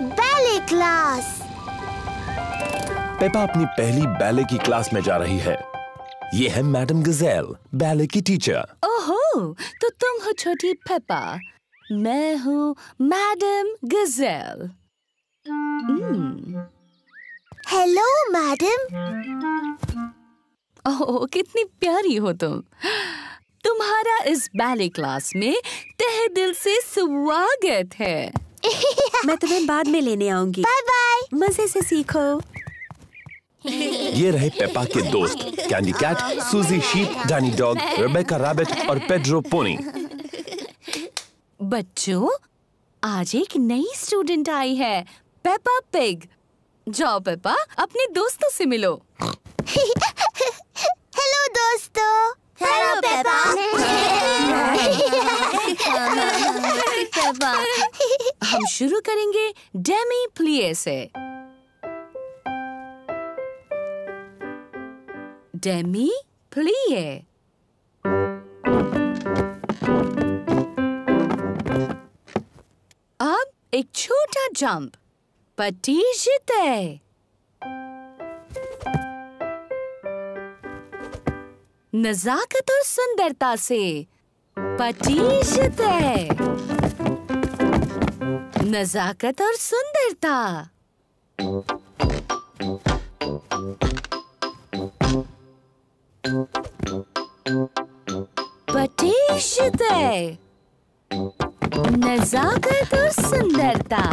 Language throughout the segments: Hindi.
Ballet class. पेपा अपनी पहली बैले की क्लास में जा रही है। ये है मैडम गजेल, बैले की टीचर। ओहो, तो तुम हो छोटी पेपा। मैं हूँ मैडम गजेल। Hello madam. ओह, कितनी प्यारी हो तुम। तुम्हारा इस बैले क्लास में तहे दिल से स्वागत है। मैं तुम्हें बाद में लेने आऊंगी। Bye bye. मजे से सीखो। ये रहे पेपा के दोस्त, Candy Cat, Suzy Sheep, Danny Dog, Rebecca Rabbit और पेड्रो पोनी। बच्चों, आज एक नई स्टूडेंट आई है, पेपा पिग। जाओ पेपा, अपने दोस्तों से मिलो। हेलो दोस्तों। Hello Peppa. हम शुरू करेंगे डेमी प्लिए से। डेमी प्लिए। अब एक छोटा जंप, पटीजते। नजाकत और सुंदरता से, पटीजते। नजाकत और सुंदरता। पटीजते। नजाकत और सुंदरता।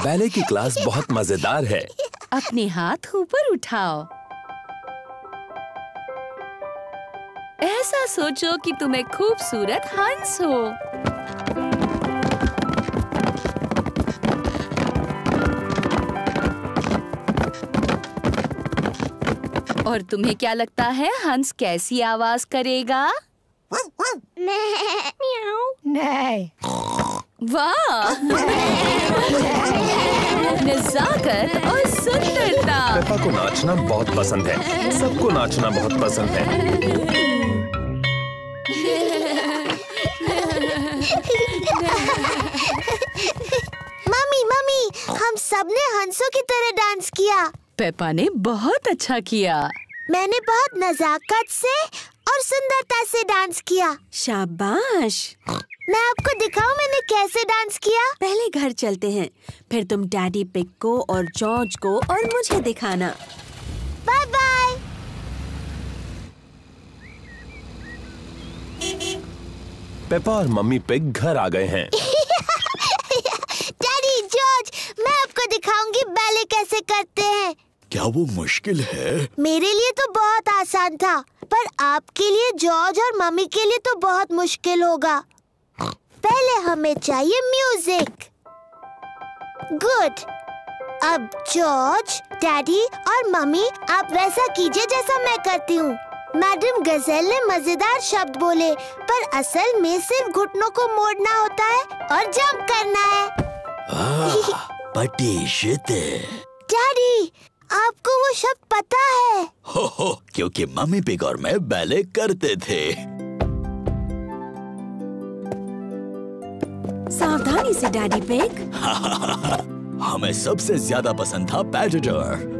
बैले की क्लास बहुत मजेदार है। अपने हाथ ऊपर उठाओ। ऐसा सोचो कि तुम एक खूबसूरत हंस हो। और तुम्हें क्या लगता है हंस कैसी आवाज करेगा? नहीं। वाह! नजाकत और सुंदरता। पेपा को नाचना बहुत पसंद है। सबको नाचना बहुत पसंद है। मम्मी, हम सबने हंसों की तरह डांस किया। पेपा ने बहुत अच्छा किया। मैंने बहुत नजाकत से और सुंदरता से डांस किया। शाबाश। मैं आपको दिखाऊं मैंने कैसे डांस किया? पहले घर चलते हैं, फिर तुम डैडी पिग को और जॉर्ज को और मुझे दिखाना। Bye bye. पेपा और मम्मी पिग घर आ गए हैं। डैडी, जॉर्ज, मैं आपको दिखाऊंगी बैले कैसे करते हैं। क्या वो मुश्किल है? मेरे लिए तो बहुत आसान था, पर आपके लिए, जॉर्ज और मम्मी के लिए तो बहुत मुश्किल होगा। पहले हमें चाहिए म्यूजिक। गुड। अब जॉर्ज, डैडी और मम्मी, आप वैसा कीजिए जैसा मैं करती हूँ। मैडम गजेल ने मजेदार शब्द बोले, पर असल में सिर्फ घुटनों को मोड़ना होता है और जंप करना है। पटीजते। डैडी, आपको वो शब्द पता है? हो, क्योंकि मम्मी पिग और मैं बैले करते थे। सावधानी से डैडी पिग। हमें सबसे ज्यादा पसंद था पैटेटर।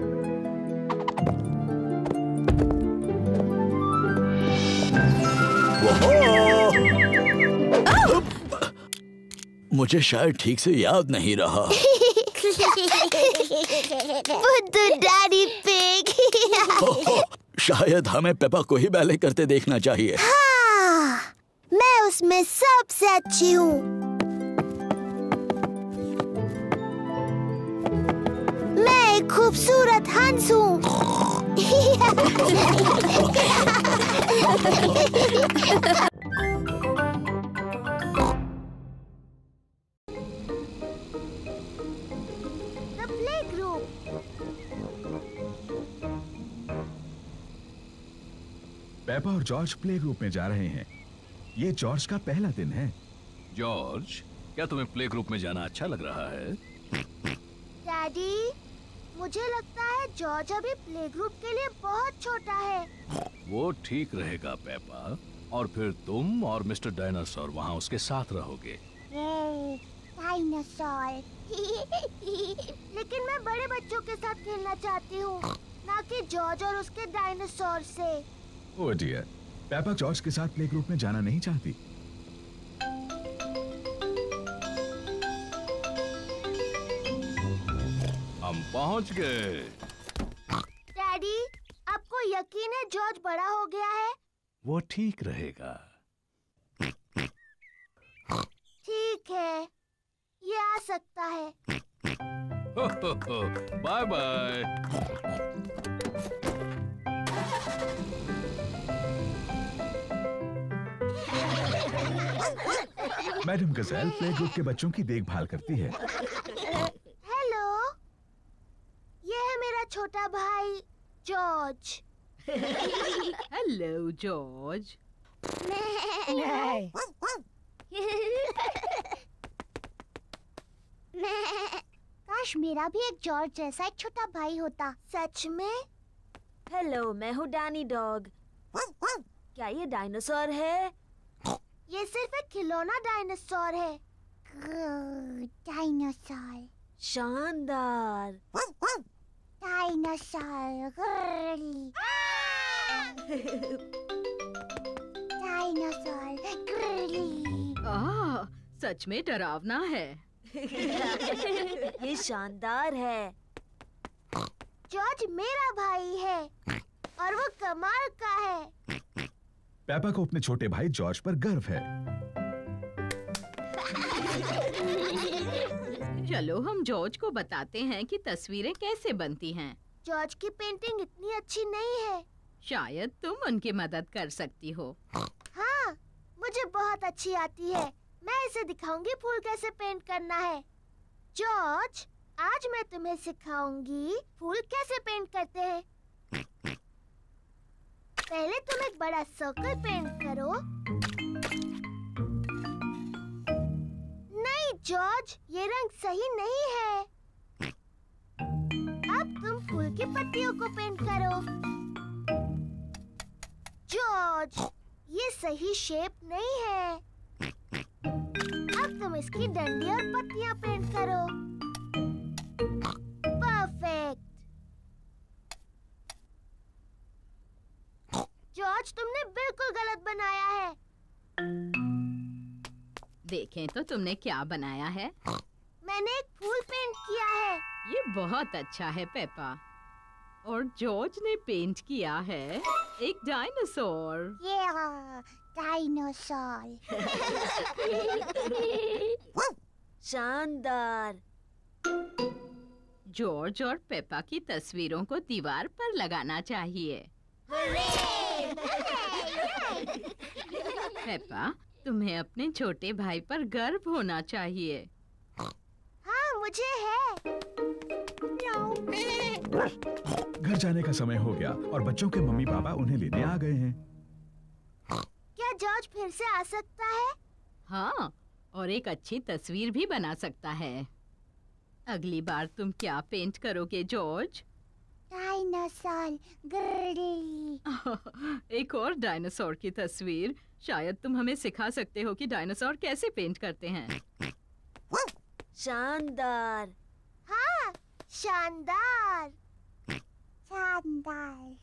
मुझे शायद ठीक से याद नहीं रहा। बुद्धू डैडी पिग। शायद हमें पेपा को ही बैले करते देखना चाहिए। हाँ, मैं उसमें सबसे अच्छी हूँ। मैं एक खूबसूरत हंस हूँ। पेपा और जॉर्ज प्ले ग्रुप में जा रहे हैं। ये जॉर्ज का पहला दिन है। जॉर्ज, क्या तुम्हें प्ले ग्रुप में जाना अच्छा लग रहा है? डैडी, मुझे लगता है जॉर्ज अभी प्ले ग्रुप के लिए बहुत छोटा है। वो ठीक रहेगा पेपा, और फिर तुम और मिस्टर डायनासोर वहाँ उसके साथ रहोगे। डायनासोर। लेकिन मैं बड़े बच्चों के साथ खेलना चाहती हूँ, ना कि जॉर्ज और उसके डायनासोर से। ओह डियर, पेपा जॉर्ज के साथ प्ले ग्रुप में जाना नहीं चाहती। हम पहुँच गए। डैडी, आपको यकीन है जॉर्ज बड़ा हो गया है? वो ठीक रहेगा। ठीक है, ये आ सकता है। Bye bye. Madam Gazelle play group के बच्चों की देखभाल करती है। हेलो, ये है मेरा छोटा भाई जॉर्ज। Hello George. काश मेरा भी एक जॉर्ज जैसा एक छोटा भाई होता। सच में? हेलो, मैं हूँ डैनी डॉग। क्या ये डायनासोर है? ये सिर्फ एक खिलौना डायनासोर है। डायनासोर। शानदार। डायनासोर। डायनासोर। सच में डरावना है। ये शानदार है। जॉर्ज मेरा भाई है और वो कमाल का है। पेपा को अपने छोटे भाई जॉर्ज पर गर्व है। चलो हम जॉर्ज को बताते हैं कि तस्वीरें कैसे बनती हैं। जॉर्ज की पेंटिंग इतनी अच्छी नहीं है। शायद तुम उनकी मदद कर सकती हो। हाँ, मुझे बहुत अच्छी आती है। मैं इसे दिखाऊंगी फूल कैसे पेंट करना है। जॉर्ज, आज मैं तुम्हें सिखाऊंगी फूल कैसे पेंट करते हैं। पहले तुम एक बड़ा सर्कल पेंट करो। नहीं जॉर्ज, ये रंग सही नहीं है। अब तुम फूल की पत्तियों को पेंट करो। जॉर्ज, ये सही शेप नहीं है। अब तुम इसकी डंडी और पत्तियां पेंट करो। परफेक्ट। जॉर्ज, तुमने बिल्कुल गलत बनाया है। देखें तो तुमने क्या बनाया है। मैंने एक फूल पेंट किया है। ये बहुत अच्छा है पेपा। और जॉर्ज ने पेंट किया है एक डायनासोर। डायनासोर। शानदार। जॉर्ज और पेपा की तस्वीरों को दीवार पर लगाना चाहिए। पेपा, तुम्हें अपने छोटे भाई पर गर्व होना चाहिए। हाँ, मुझे है। घर जाने का समय हो गया और बच्चों के मम्मी पापा उन्हें लेने आ गए हैं। क्या जॉर्ज फिर से आ सकता है? हाँ, और एक अच्छी तस्वीर भी बना सकता है। अगली बार तुम क्या पेंट करोगे जॉर्ज? डायनासोर। एक और डायनासोर की तस्वीर। शायद तुम हमें सिखा सकते हो कि डायनासोर कैसे पेंट करते हैं। शानदार। हाँ, शानदार। शानदार।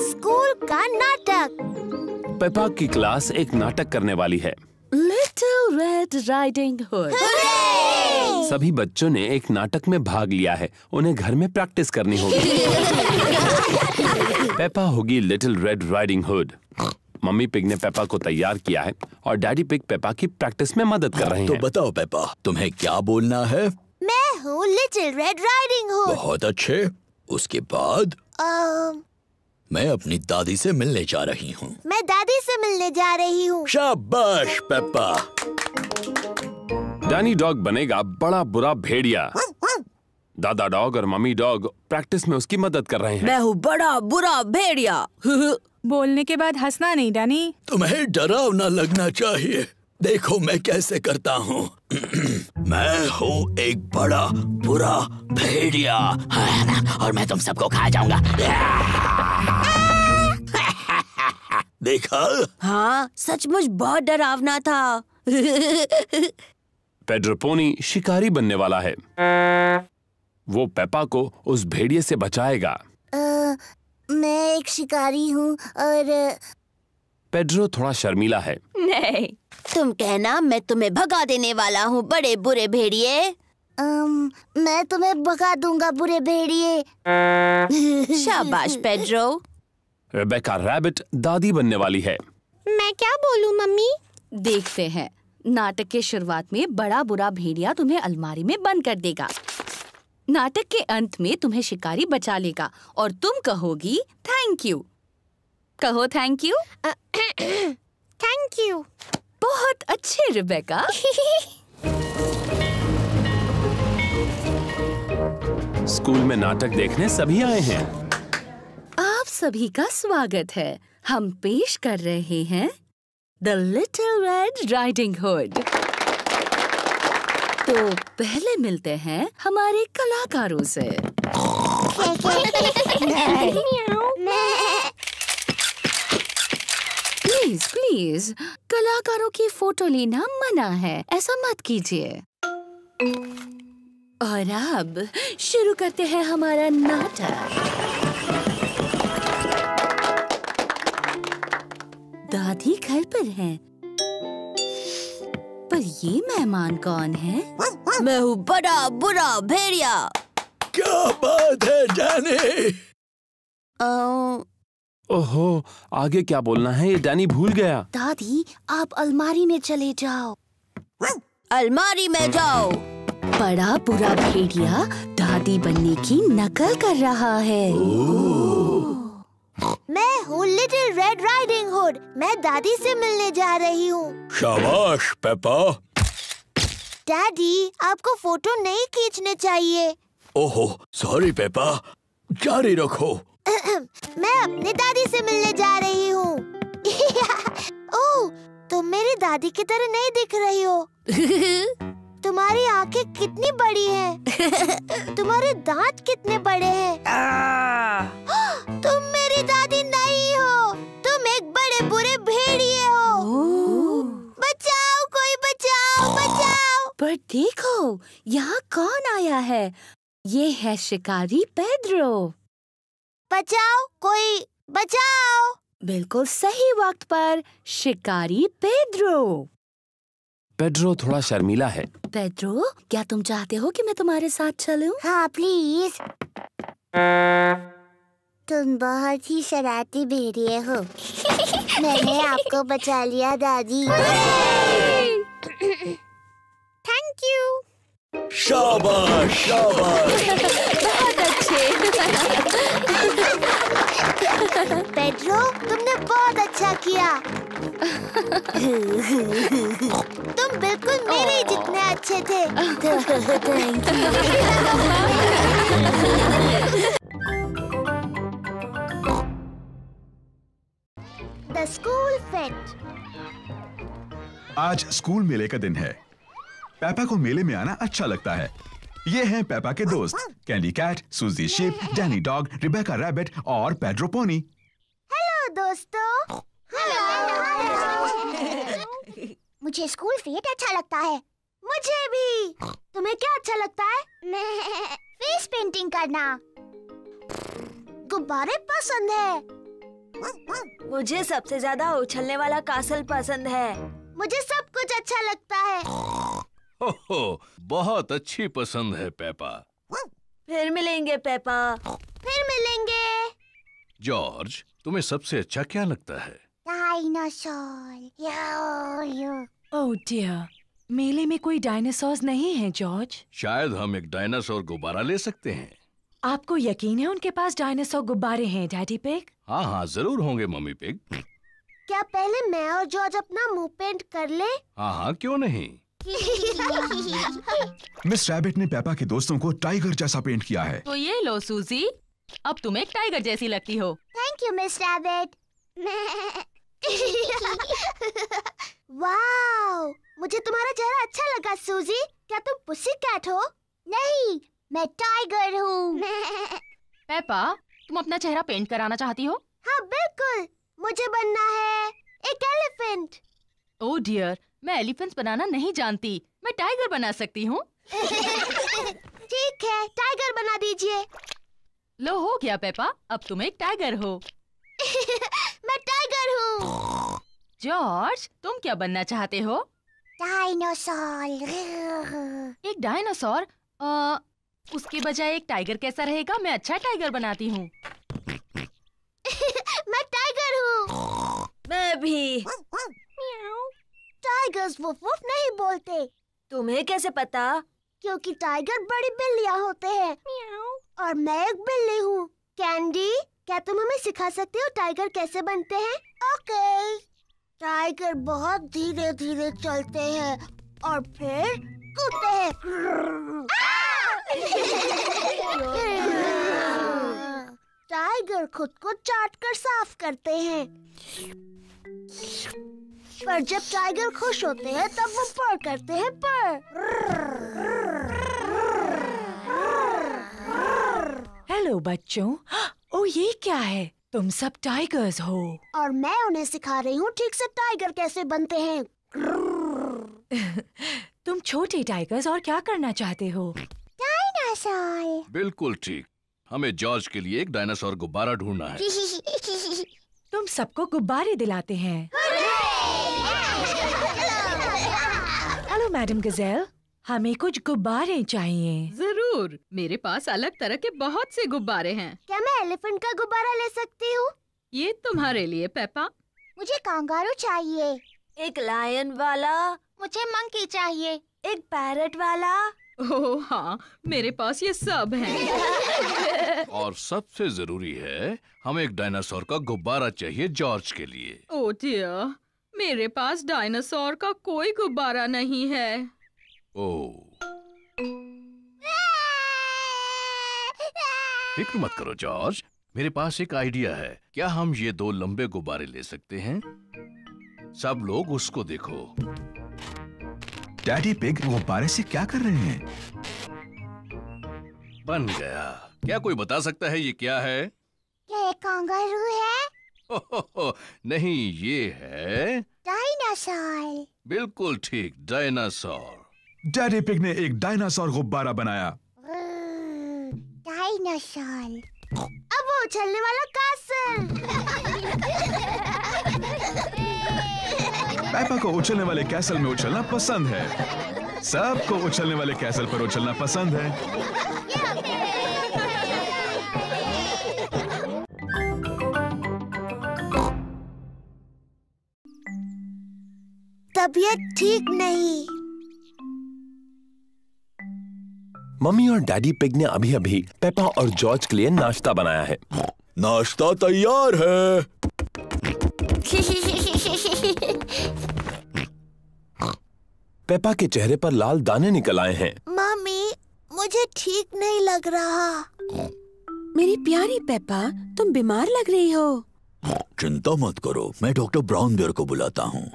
स्कूल का नाटक। पेपा की क्लास एक नाटक करने वाली है। Little red riding hood. सभी बच्चों ने एक नाटक में भाग लिया है। उन्हें घर में प्रैक्टिस करनी होगी। पेपा होगी little red riding hood. Mummy pig ने पेपा को तैयार किया है और डैडी पिग पेपा की प्रैक्टिस में मदद कर रहे हैं। तो बताओ पेपा, तुम्हें क्या बोलना है? मैं हूँ लिटिल रेड राइडिंग हुड। बहुत अच्छे। उसके बाद मैं अपनी दादी से मिलने जा रही हूँ। मैं दादी से मिलने जा रही हूँ। शाबाश पेपा। डैनी डॉग बनेगा बड़ा बुरा भेड़िया। दादा डॉग और मम्मी डॉग प्रैक्टिस में उसकी मदद कर रहे हैं। मैं हूँ बड़ा बुरा भेड़िया। बोलने के बाद हंसना नहीं डैनी। तुम्हें डरावना लगना चाहिए। देखो मैं कैसे करता हूँ। मैं हूँ एक बड़ा बुरा भेड़िया और मैं तुम सबको खा जाऊंगा। देखा? हाँ, सचमुच बहुत डरावना था। पेड्रो पोनी शिकारी बनने वाला है। वो पेपा को उस भेड़िए से बचाएगा। मैं एक शिकारी हूँ और पेड्रो थोड़ा शर्मीला है। नहीं, तुम कहना मैं तुम्हें भगा देने वाला हूँ बड़े बुरे भेड़िए। मैं तुम्हें भगा दूंगा बुरे भेड़िए। शाबाश पेड्रो। रेबेका रैबिट दादी बनने वाली है। मैं क्या बोलूं मम्मी? देखते हैं। नाटक के शुरुआत में बड़ा बुरा भेड़िया तुम्हें अलमारी में बंद कर देगा। नाटक के अंत में तुम्हें शिकारी बचा लेगा और तुम कहोगी थैंक यू। कहो थैंक यू। Thank you. बहुत अच्छे रेबेका। स्कूल में नाटक देखने सभी आए हैं। आप सभी का स्वागत है। हम पेश कर रहे हैं the little red riding hood. तो पहले मिलते हैं हमारे कलाकारों से। प्लीज प्लीज, कलाकारों की फोटो लेना मना है, ऐसा मत कीजिए। और अब शुरू करते हैं हमारा नाटक। दादी घर पर हैं, पर ये मेहमान कौन है? मैं हूँ बड़ा बुरा भेड़िया। क्या बात है डैनी? ओहो, आगे क्या बोलना है ये डैनी भूल गया। दादी, आप अलमारी में चले जाओ। अलमारी में जाओ। बड़ा बुरा भेड़िया दादी बनने की नकल कर रहा है। मैं हूँ लिटिल रेड राइडिंग हुड। मैं दादी से मिलने जा रही हूँ। शाबाश पेपा। डैडी, आपको फोटो नहीं खींचने चाहिए। ओहो, सॉरी पेपा, जारी रखो। मैं अपनी दादी से मिलने जा रही हूँ। ओह, तुम मेरी दादी की तरह नहीं दिख रही हो। तुम्हारी आंखें कितनी बड़ी हैं। तुम्हारे दांत कितने बड़े हैं। तुम मेरी दादी नहीं हो, तुम एक बड़े बुरे भेड़िए हो। बचाओ, कोई बचाओ, बचाओ। पर देखो, यहाँ कौन आया है? ये है शिकारी पेड्रो। बचाओ, कोई बचाओ। बिल्कुल सही वक्त पर शिकारी पेड्रो। पेड्रो थोड़ा शर्मीला है। पेड्रो, क्या तुम चाहते हो कि मैं तुम्हारे साथ चलूं? हाँ प्लीज। तुम बहुत ही शरारती भेड़िए हो। मैंने आपको बचा लिया दादी। Thank you. शाबाश शाबाश। बहुत अच्छे। पेड्रो, तुमने बहुत अच्छा किया। तुम बिल्कुल मेरे जितने अच्छे थे। Thank you. The school fate. आज स्कूल मेले का दिन है। पेपा को मेले में आना अच्छा लगता है। ये हैं पेपा के दोस्त, Candy Cat, Suzy Sheep, Danny Dog, Rebecca Rabbit और पेड्रो पोनी। हेलो दोस्तों। मुझे स्कूल फेट अच्छा लगता है। मुझे भी। तुम्हें क्या अच्छा लगता है? मैं फेस पेंटिंग करना। गुब्बारे पसंद है। मुझे सबसे ज्यादा उछलने वाला कासल पसंद है। मुझे सब कुछ अच्छा लगता है। ओहो, बहुत अच्छी पसंद है पेपा। फिर मिलेंगे पेपा। फिर मिलेंगे। जॉर्ज, तुम्हें सबसे अच्छा क्या लगता है? डायनासोर। ओह डियर, मेले में कोई डायनासोर्स नहीं है जॉर्ज। शायद हम एक डायनासोर गुब्बारा ले सकते हैं। आपको यकीन है उनके पास डायनासोर गुब्बारे हैं डैडी पिग? हाँ हाँ, जरूर होंगे मम्मी पिग। क्या पहले मैं और जॉर्ज अपना मुंह पेंट कर ले? हाँ हाँ, क्यों नहीं। मिस रैबिट ने पेपा के दोस्तों को टाइगर जैसा पेंट किया है। तो ये लो सूजी, अब तुम एक टाइगर जैसी लगती हो। Thank you miss rabbit. Wow, मुझे तुम्हारा चेहरा अच्छा लगा सूजी। क्या तुम पुसी कैट हो? नहीं, मैं टाइगर हूँ। पेपा, तुम अपना चेहरा पेंट कराना चाहती हो? हाँ बिल्कुल, मुझे बनना है एक एलिफेंट। ओह डियर, मैं एलिफेंट्स बनाना नहीं जानती। मैं टाइगर बना सकती हूँ। ठीक है, टाइगर बना दीजिए। लो, हो गया पेपा, अब तुम एक टाइगर हो। मैं टाइगर हूँ। जॉर्ज, तुम क्या बनना चाहते हो? डायनासोर। एक डायनासोर? उसके बजाय एक टाइगर कैसा रहेगा? मैं अच्छा टाइगर बनाती हूँ। मैं टाइगर हूँ। मैं भी। टाइगर्स वुफ वुफ नहीं बोलते। तुम्हें कैसे पता? क्योंकि टाइगर बड़ी बिल्लियाँ होते हैं और मैं एक बिल्ली हूँ। कैंडी, क्या तुम हमें सिखा सकते हो टाइगर कैसे बनते हैं? ओके। टाइगर बहुत धीरे धीरे चलते हैं और फिर कूदते हैं। टाइगर खुद को चाट कर साफ करते हैं। पर जब टाइगर खुश होते हैं तब वो पर करते हैं पर। हेलो बच्चों। ओ, ये क्या है? तुम सब टाइगर्स हो। और मैं उन्हें सिखा रही हूँ ठीक से टाइगर कैसे बनते हैं। तुम छोटे टाइगर्स और क्या करना चाहते हो? डायनासोर। बिल्कुल ठीक। हमें जॉर्ज के लिए एक डायनासोर गुब्बारा ढूंढना है। तुम सबको गुब्बारे दिलाते हैं। हेलो मैडम गजेल, हमें कुछ गुब्बारे चाहिए। जरूर, मेरे पास अलग तरह के बहुत से गुब्बारे हैं। क्या मैं एलिफेंट का गुब्बारा ले सकती हूँ? ये तुम्हारे लिए पेपा। मुझे कांगारू चाहिए। एक लायन वाला। मुझे मंकी चाहिए। एक पैरट वाला। ओह हाँ, मेरे पास ये सब हैं। और सबसे जरूरी है, हमें एक डायनासोर का गुब्बारा चाहिए जॉर्ज के लिए। ओह डियर, मेरे पास डायनासोर का कोई गुब्बारा नहीं है। ओह, फिक्र मत करो जॉर्ज, मेरे पास एक आइडिया है। क्या हम ये 2 लंबे गुब्बारे ले सकते हैं? सब लोग उसको देखो। डैडी पिग गुब्बारे से क्या कर रहे हैं? बन गया। क्या कोई बता सकता है ये क्या है? क्या ये कांगारू है? नहीं, ये है डायनासोर। बिल्कुल ठीक, डायनासोर। डैडी पिग ने एक डायनासोर गुब्बारा बनाया। डायनासोर। अब वो उछलने वाला कासल। पेपा को उछलने वाले कैसल में उछलना पसंद है। सबको उछलने वाले कैसल पर उछलना पसंद है। तबीयत ठीक नहीं। मम्मी और डैडी पिग ने अभी अभी पेपा और जॉर्ज के लिए नाश्ता बनाया है। नाश्ता तैयार है। पेपा के चेहरे पर लाल दाने निकल आए हैं। मम्मी, मुझे ठीक नहीं लग रहा। मेरी प्यारी पेपा, तुम बीमार लग रही हो। चिंता मत करो, मैं डॉक्टर ब्राउन बेयर को बुलाता हूँ।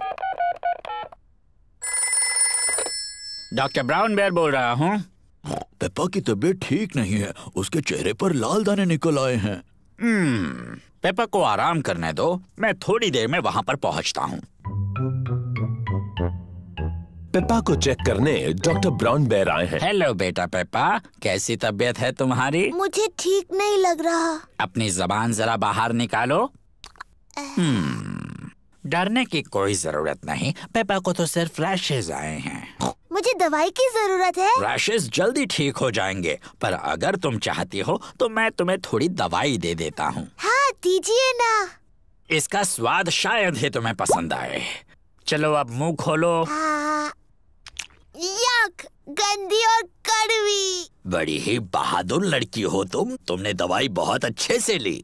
डॉक्टर ब्राउन बेयर बोल रहा हूँ। पेपा की तबीयत ठीक नहीं है, उसके चेहरे पर लाल दाने निकल आए हैं। पेपा को आराम करने दो, मैं थोड़ी देर में वहाँ पर पहुँचता हूँ। पेपा को चेक करने डॉक्टर ब्राउन बेयर आए हैं। हेलो बेटा पेपा, कैसी तबीयत है तुम्हारी? मुझे ठीक नहीं लग रहा। अपनी जबान जरा बाहर निकालो। डरने की कोई जरूरत नहीं, पेपा को तो सिर्फ रैशेज आए हैं। मुझे दवाई की जरूरत है। रैशेज जल्दी ठीक हो जाएंगे, पर अगर तुम चाहती हो तो मैं तुम्हें थोड़ी दवाई दे देता हूँ। हाँ, दीजिए ना। इसका स्वाद शायद ही तुम्हें पसंद आए। चलो अब मुंह खोलो। यक, गंदी और कड़वी। बड़ी ही बहादुर लड़की हो तुमने दवाई बहुत अच्छे से ली।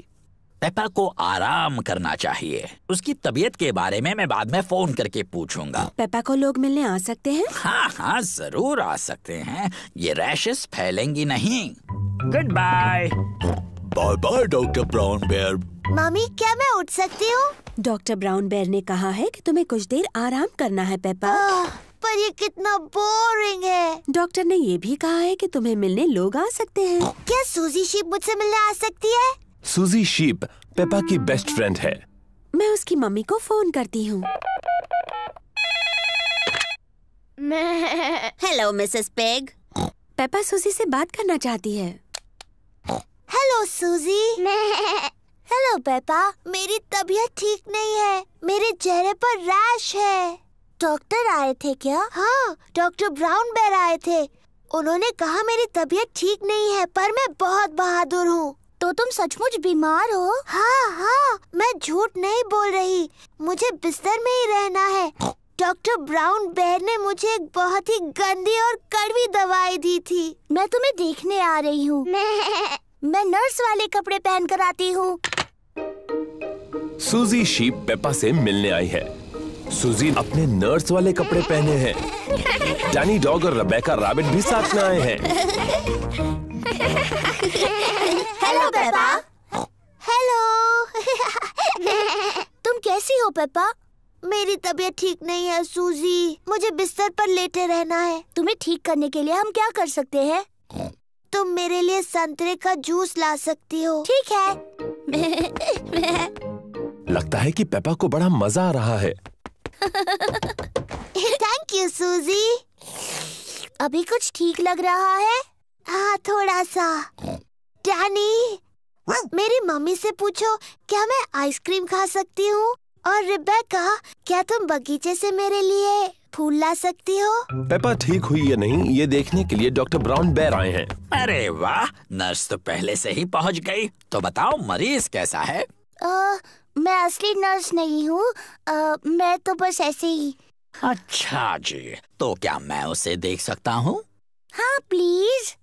पेपा को आराम करना चाहिए। उसकी तबीयत के बारे में मैं बाद में फोन करके पूछूंगा। पेपा को लोग मिलने आ सकते हैं? हाँ, जरूर आ सकते हैं। ये रैशेस फैलेंगी नहीं। Good bye. Bye bye Doctor Brown Bear. Mummy, क्या मैं उठ सकती हूँ? डॉक्टर ब्राउन बेयर ने कहा है कि तुम्हें कुछ देर आराम करना है पेपा। पर ये कितना बोरिंग है। डॉक्टर ने ये भी कहा है कि तुम्हें मिलने लोग आ सकते हैं। क्या सूजी शीप मुझसे मिलने आ सकती है? सूजी शीप पेपा की बेस्ट फ्रेंड है। मैं उसकी मम्मी को फोन करती हूँ। Hello Mrs peg. पेपा सूजी से बात करना चाहती है। हेलो सूजी। हेलो पेपा, मेरी तबीयत ठीक नहीं है। मेरे चेहरे पर रैश है। डॉक्टर आए थे क्या? हाँ, डॉक्टर ब्राउन बेयर आए थे। उन्होंने कहा मेरी तबीयत ठीक नहीं है, पर मैं बहुत बहादुर हूँ। तो तुम सचमुच बीमार हो? हाँ, मैं झूठ नहीं बोल रही। मुझे बिस्तर में ही रहना है। डॉक्टर ब्राउन बेयर ने मुझे एक बहुत ही गंदी और कड़वी दवाई दी थी। मैं तुम्हें देखने आ रही हूँ। मैं नर्स वाले कपड़े पहन कर आती हूँ। सूजी शीप पेपा से मिलने आई है। सूजी अपने नर्स वाले कपड़े पहने हैं। डैनी डॉग और रेबेका रैबिट भी साथ में आए हैं। Hello Peppa. हेलो। तुम कैसी हो पेपा? मेरी तबीयत ठीक नहीं है सूजी। मुझे बिस्तर पर लेटे रहना है। तुम्हें ठीक करने के लिए हम क्या कर सकते हैं? तुम मेरे लिए संतरे का जूस ला सकती हो? ठीक है। लगता है कि पेपा को बड़ा मजा आ रहा है। थैंक यू सूजी। अभी कुछ ठीक लग रहा है? हाँ, थोड़ा सा। डैनी, मेरी मम्मी से पूछो क्या मैं आइसक्रीम खा सकती हूँ? और रिबेका, क्या तुम बगीचे से मेरे लिए फूल ला सकती हो? पेपा ठीक हुई या नहीं, ये देखने के लिए डॉक्टर ब्राउन बेयर आए हैं। अरे वाह, नर्स तो पहले से ही पहुंच गई। तो बताओ मरीज कैसा है? मैं असली नर्स नहीं हूँ। मैं तो बस ऐसे ही। अच्छा जी, तो क्या मैं उसे देख सकता हूँ? हाँ प्लीज।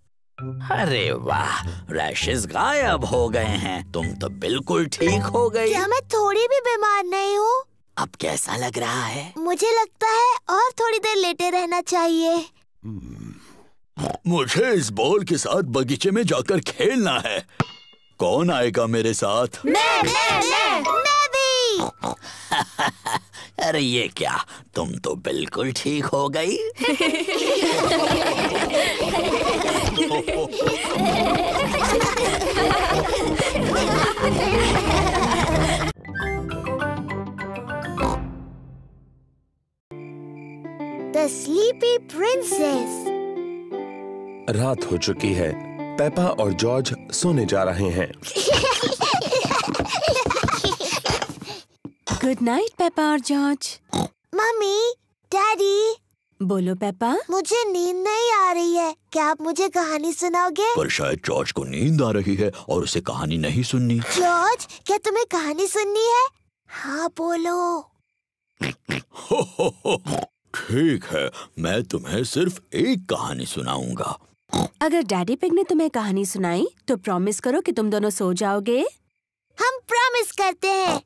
अरे वाह, रैशेस गायब हो गए हैं। तुम तो बिल्कुल ठीक हो गई। क्या मैं थोड़ी भी बीमार नहीं हूँ? अब कैसा लग रहा है? मुझे लगता है और थोड़ी देर लेटे रहना चाहिए। मुझे इस बॉल के साथ बगीचे में जाकर खेलना है। कौन आएगा मेरे साथ? मैं भी। अरे ये क्या, तुम तो बिल्कुल ठीक हो गई। The Sleepy Princess। रात हो चुकी है। पेपा और जॉर्ज सोने जा रहे हैं। गुड नाइट पेपा और जॉर्ज। Mummy, daddy. बोलो पेपा। मुझे नींद नहीं आ रही है। क्या आप मुझे कहानी सुनाओगे? पर शायद जॉर्ज को नींद आ रही है और उसे कहानी नहीं सुननी। जॉर्ज, क्या तुम्हें कहानी सुननी है? हाँ बोलो। ठीक है, मैं तुम्हें सिर्फ एक कहानी सुनाऊंगा। अगर डैडी पिग ने तुम्हें कहानी सुनाई तो प्रॉमिस करो कि तुम दोनों सो जाओगे। हम प्रॉमिस करते हैं।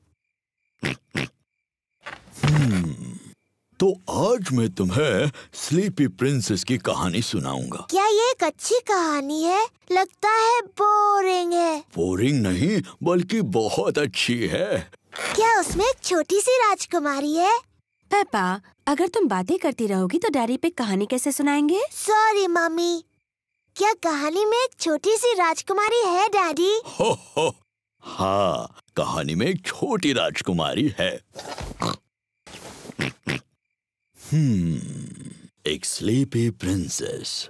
तो आज मैं तुम्हें स्लीपी प्रिंसेस की कहानी सुनाऊंगा। क्या ये एक अच्छी कहानी है? लगता है बोरिंग है। बोरिंग नहीं, बल्कि बहुत अच्छी है। क्या उसमें एक छोटी सी राजकुमारी है? पेपा, अगर तुम बातें करती रहोगी तो डैडी पिग कहानी कैसे सुनाएंगे? Sorry mummy. क्या कहानी में एक छोटी सी राजकुमारी है डैडी? हो, हाँ, कहानी में एक छोटी राजकुमारी है। एक स्लीपी प्रिंसेस।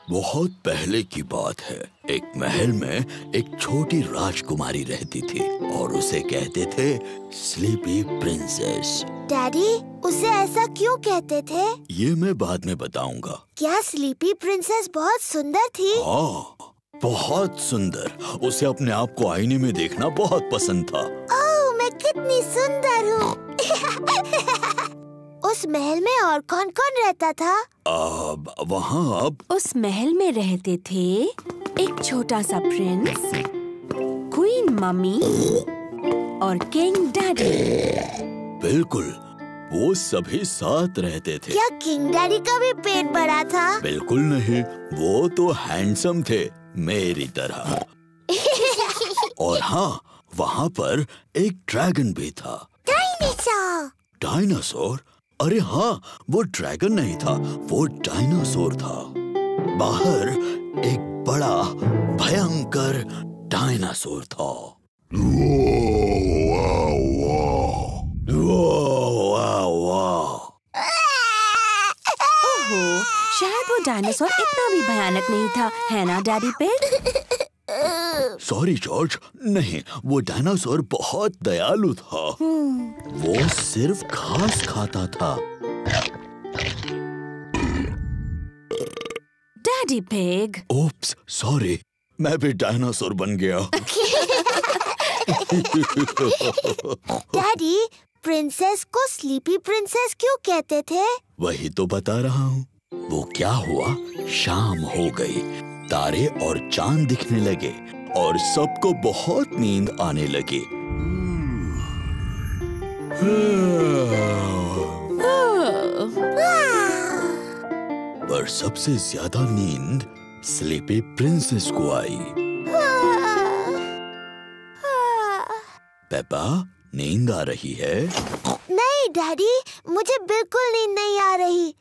बहुत पहले की बात है। एक महल में एक छोटी राजकुमारी रहती थी और उसे कहते थे स्लीपी प्रिंसेस। डैडी, उसे ऐसा क्यों कहते थे? ये मैं बाद में बताऊंगा। क्या स्लीपी प्रिंसेस बहुत सुंदर थी? हाँ, बहुत सुंदर। उसे अपने आप को आईने में देखना बहुत पसंद था। ओह, मैं कितनी सुंदर हूँ। उस महल में और कौन कौन रहता था? वहाँ उस महल में रहते थे एक छोटा सा प्रिंस, क्वीन मम्मी और किंग डैडी। बिल्कुल, वो सभी साथ रहते थे। क्या किंग डैडी का भी पेट बड़ा था? बिल्कुल नहीं, वो तो हैंडसम थे। मेरी तरह। और हाँ, वहाँ पर एक ड्रैगन भी था। डायनासोर। डायनासोर? अरे हाँ, वो ड्रैगन नहीं था, वो डायनासोर था। बाहर एक बड़ा भयंकर डायनासोर था। ओहो, शायद वो डायनासोर इतना भी भयानक नहीं था, है ना डैडी पिग? सॉरी जॉर्ज, नहीं, वो डायनासोर बहुत दयालु था। वो सिर्फ घास खाता था। Daddy pig. ओप्स, सॉरी, मैं भी डायनासोर बन गया। डैडी, प्रिंसेस को स्लीपी प्रिंसेस क्यों कहते थे? वही तो बता रहा हूँ। वो क्या हुआ, शाम हो गई, तारे और चांद दिखने लगे और सबको बहुत नींद आने लगी। पर सबसे ज्यादा नींद स्लीपी प्रिंसेस को आई। पेपा, नींद आ रही है? नहीं डैडी, मुझे बिल्कुल नींद नहीं आ रही।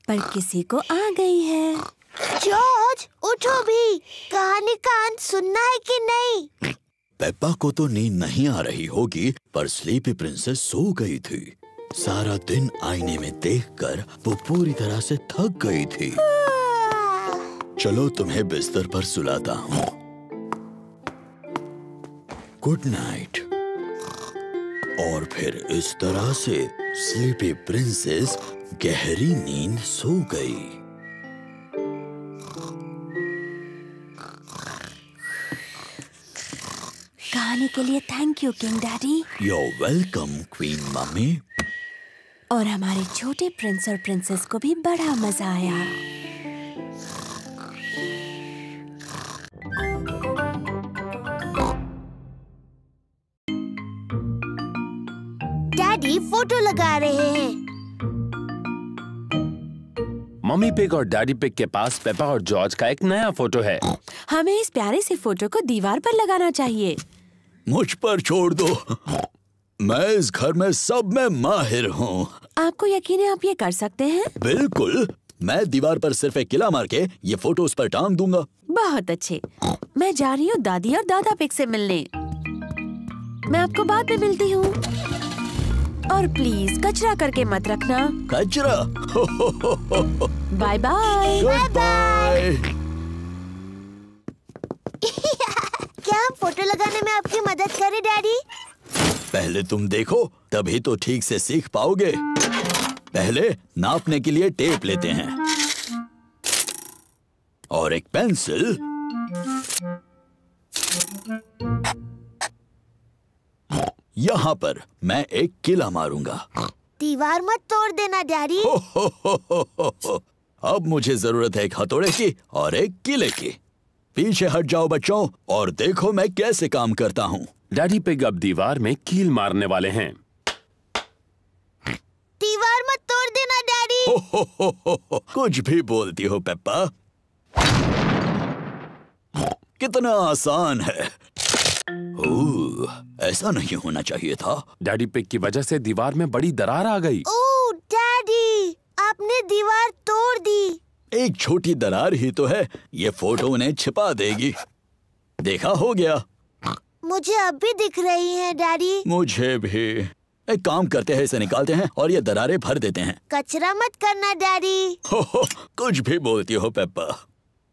पर किसी को आ गई है। जॉर्ज, उठो भी, कहानी का अंत सुनना है कि नहीं? पेप्पा को तो नींद नहीं आ रही होगी, पर स्लीपी प्रिंसेस सो गई थी। सारा दिन आईने में देखकर वो पूरी तरह से थक गई थी। चलो तुम्हें बिस्तर पर सुलाता हूँ। Good night. और फिर इस तरह से स्लीपी प्रिंसेस गहरी नींद सो गई। कहानी के लिए thank you king daddy. You're welcome, queen mummy. और हमारे छोटे प्रिंस और प्रिंसेस को भी बड़ा मजा आया। डैडी फोटो लगा रहे हैं। मम्मी पिग और डैडी पिग के पास पेपा और जॉर्ज का एक नया फोटो है। हमें इस प्यारे से फोटो को दीवार पर लगाना चाहिए। मुझ पर छोड़ दो, मैं इस घर में सब में माहिर हूँ। आपको यकीन है आप ये कर सकते हैं? बिल्कुल, मैं दीवार पर सिर्फ एक किला मार के ये फोटो उस पर टांग दूंगा। बहुत अच्छे। मैं जा रही हूँ दादी और दादा पिग से मिलने। मैं आपको बाद में मिलती हूँ। और प्लीज कचरा करके मत रखना। कचरा? Bye bye. Good bye. क्या हम फोटो लगाने में आपकी मदद करें डैडी? पहले तुम देखो, तभी तो ठीक से सीख पाओगे। पहले नापने के लिए टेप लेते हैं और एक पेंसिल। यहाँ पर मैं एक किला मारूंगा। दीवार मत तोड़ देना डैडी। अब मुझे जरूरत है एक हथौड़े की और एक किले की। पीछे हट जाओ बच्चों और देखो मैं कैसे काम करता हूँ। डैडी पिग अब दीवार में कील मारने वाले हैं। दीवार मत तोड़ देना डैडी। कुछ भी बोलती हो पेप्पा। कितना आसान है। ऐसा नहीं होना चाहिए था। डैडी पिग की वजह से दीवार में बड़ी दरार आ गई। ओह डैडी, आपने दीवार तोड़ दी। एक छोटी दरार ही तो है, ये फोटो उन्हें छिपा देगी। देखा, हो गया। मुझे अब भी दिख रही हैं डैडी। मुझे भी। एक काम करते हैं, इसे निकालते हैं और ये दरारें भर देते हैं। कचरा मत करना डैडी। कुछ भी बोलती हो पेप्पा।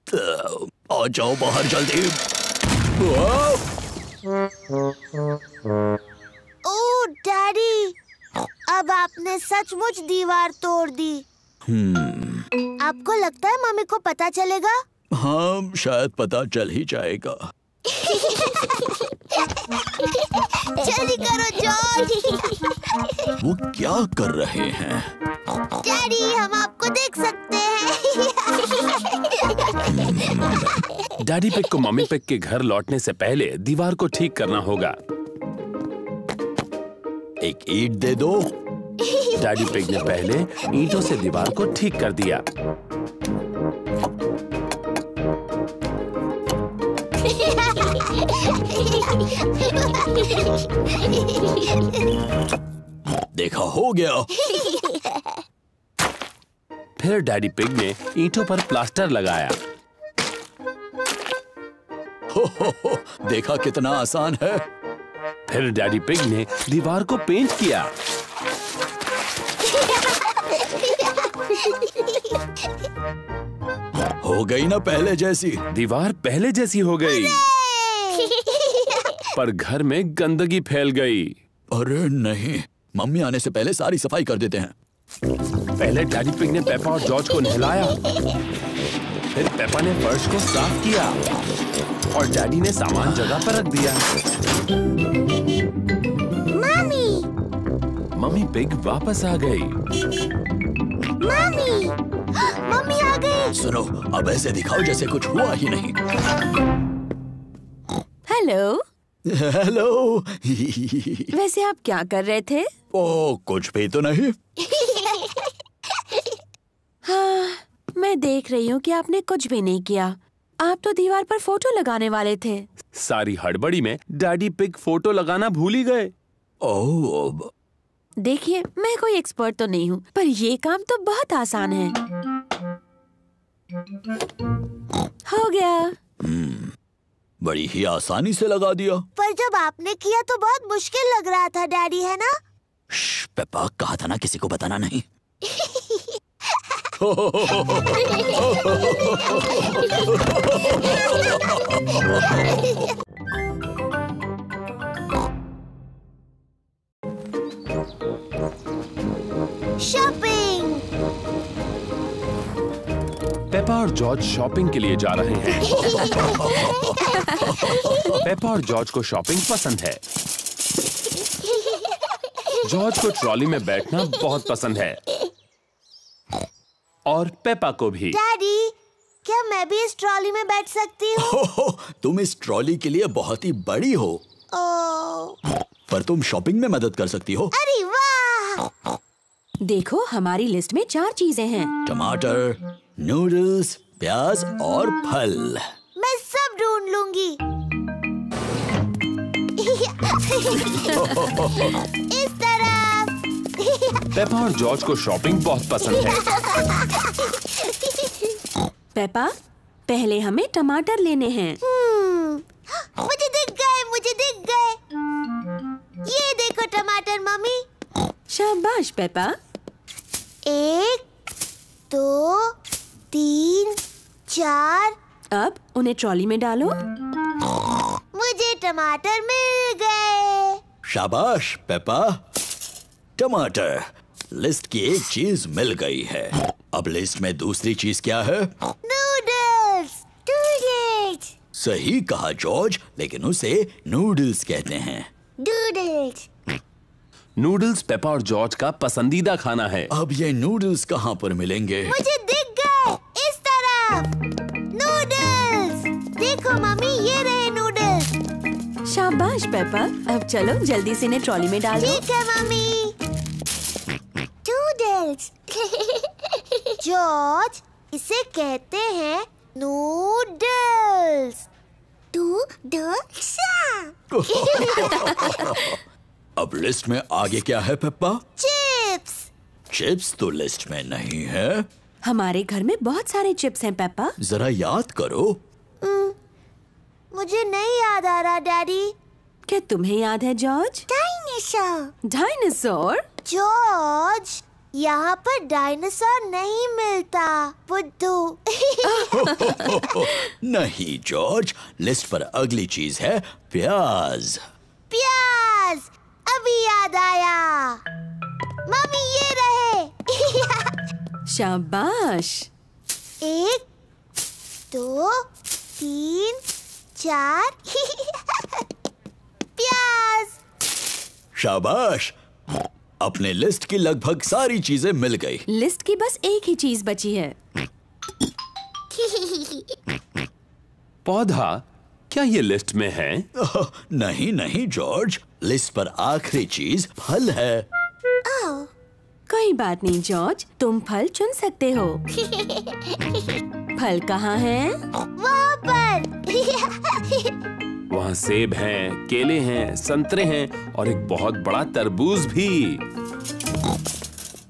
तो आ जाओ बाहर जल्दी। ओह डैडी, अब आपने सचमुच दीवार तोड़ दी। आपको लगता है मम्मी को पता चलेगा? हाँ, शायद पता चल ही जाएगा। जल्दी करो जॉर्ज। वो क्या कर रहे हैं? डैडी, हम आपको देख सकते हैं। डैडी पिग को मम्मी पिग के घर लौटने से पहले दीवार को ठीक करना होगा। एक ईंट दे दो। डैडी पिग ने पहले ईंटों से दीवार को ठीक कर दिया। देखा, हो गया। फिर डैडी पिग ने ईंटों पर प्लास्टर लगाया। हो, देखा कितना आसान है। फिर डैडी पिग ने दीवार को पेंट किया। हो गई ना पहले जैसी। दीवार पहले जैसी हो गई, पर घर में गंदगी फैल गई। अरे नहीं, मम्मी आने से पहले सारी सफाई कर देते हैं। पहले डैडी पिग ने पेपा और जॉर्ज को नहलाया। फिर पेपा ने फर्श को साफ किया और डैडी ने सामान जगह पर रख दिया। मम्मी पिग वापस आ गई। मम्मी आ गई। सुनो, अब ऐसे दिखाओ जैसे कुछ हुआ ही नहीं। हेलो। हेलो। वैसे आप क्या कर रहे थे? ओ, कुछ भी तो नहीं। हाँ, मैं देख रही हूँ कि आपने कुछ भी नहीं किया। आप तो दीवार पर फोटो लगाने वाले थे। सारी हड़बड़ी में डैडी पिग फोटो लगाना भूल ही गए। ओह, देखिए, मैं कोई एक्सपर्ट तो नहीं हूँ, पर ये काम तो बहुत आसान है। हो गया। बड़ी ही आसानी से लगा दिया। पर जब आपने किया तो बहुत मुश्किल लग रहा था डैडी, है ना? पेपा, कहा था ना किसी को बताना नहीं। शॉपिंग। पेपा और जॉर्ज शॉपिंग के लिए जा रहे हैं। पेपा और जॉर्ज को शॉपिंग पसंद है। जॉर्ज को ट्रॉली में बैठना बहुत पसंद है और पेपा को भी। डैडी, क्या मैं भी इस ट्रॉली में बैठ सकती हूँ? तुम इस ट्रॉली के लिए बहुत ही बड़ी हो। पर तुम शॉपिंग में मदद कर सकती हो। अरे वाह! देखो, हमारी लिस्ट में 4 चीजें हैं। टमाटर, नूडल्स, प्याज और फल। मैं सब ढूंढ लूंगी। इस तरफ। पेपा और जॉर्ज को शॉपिंग बहुत पसंद है। पेपा, पहले हमें टमाटर लेने हैं। मुझे दिख गए। ये देखो टमाटर मम्मी। शाबाश पेपा। 1, 2, 3, 4। अब उन्हें ट्रॉली में डालो। मुझे टमाटर मिल गए। शाबाश पेपा। टमाटर। लिस्ट की एक चीज मिल गई है। अब लिस्ट में दूसरी चीज क्या है? नूडल्स। सही कहा जॉर्ज, लेकिन उसे नूडल्स कहते हैं। नूडल्स पेपा और जॉर्ज का पसंदीदा खाना है। अब ये नूडल्स कहाँ पर मिलेंगे? मुझे दिख गए। इस तरफ। नूडल्स। देखो मम्मी, ये रहे नूडल्स। शाबाश पेपा। अब चलो जल्दी से इन्हें ट्रॉली में डालो। ठीक है मम्मी। नूडल्स। जॉर्ज, इसे कहते हैं नूडल्स। अब लिस्ट में आगे क्या है पेप्पा? चिप्स। चिप्स तो लिस्ट में नहीं है। हमारे घर में बहुत सारे चिप्स हैं पेप्पा। जरा याद करो। मुझे नहीं याद आ रहा डैडी। क्या तुम्हें याद है जॉर्ज? डायनासोर। जॉर्ज, यहाँ पर डायनासोर नहीं मिलता। बुद्धू। नहीं जॉर्ज, लिस्ट पर अगली चीज है प्याज। प्याज। अभी याद आया। मम्मी, ये रहे। शाबाश। 1, 2, 3, 4। प्याज। शाबाश। अपने लिस्ट की लगभग सारी चीजें मिल गई। लिस्ट की बस एक ही चीज बची है। पौधा। क्या ये लिस्ट में है? नहीं नहीं जॉर्ज, लिस्ट पर आखिरी चीज फल है। कोई बात नहीं जॉर्ज, तुम फल चुन सकते हो। फल कहाँ है? वहाँ पर। वहाँ सेब हैं, केले हैं, संतरे हैं और एक बहुत बड़ा तरबूज भी।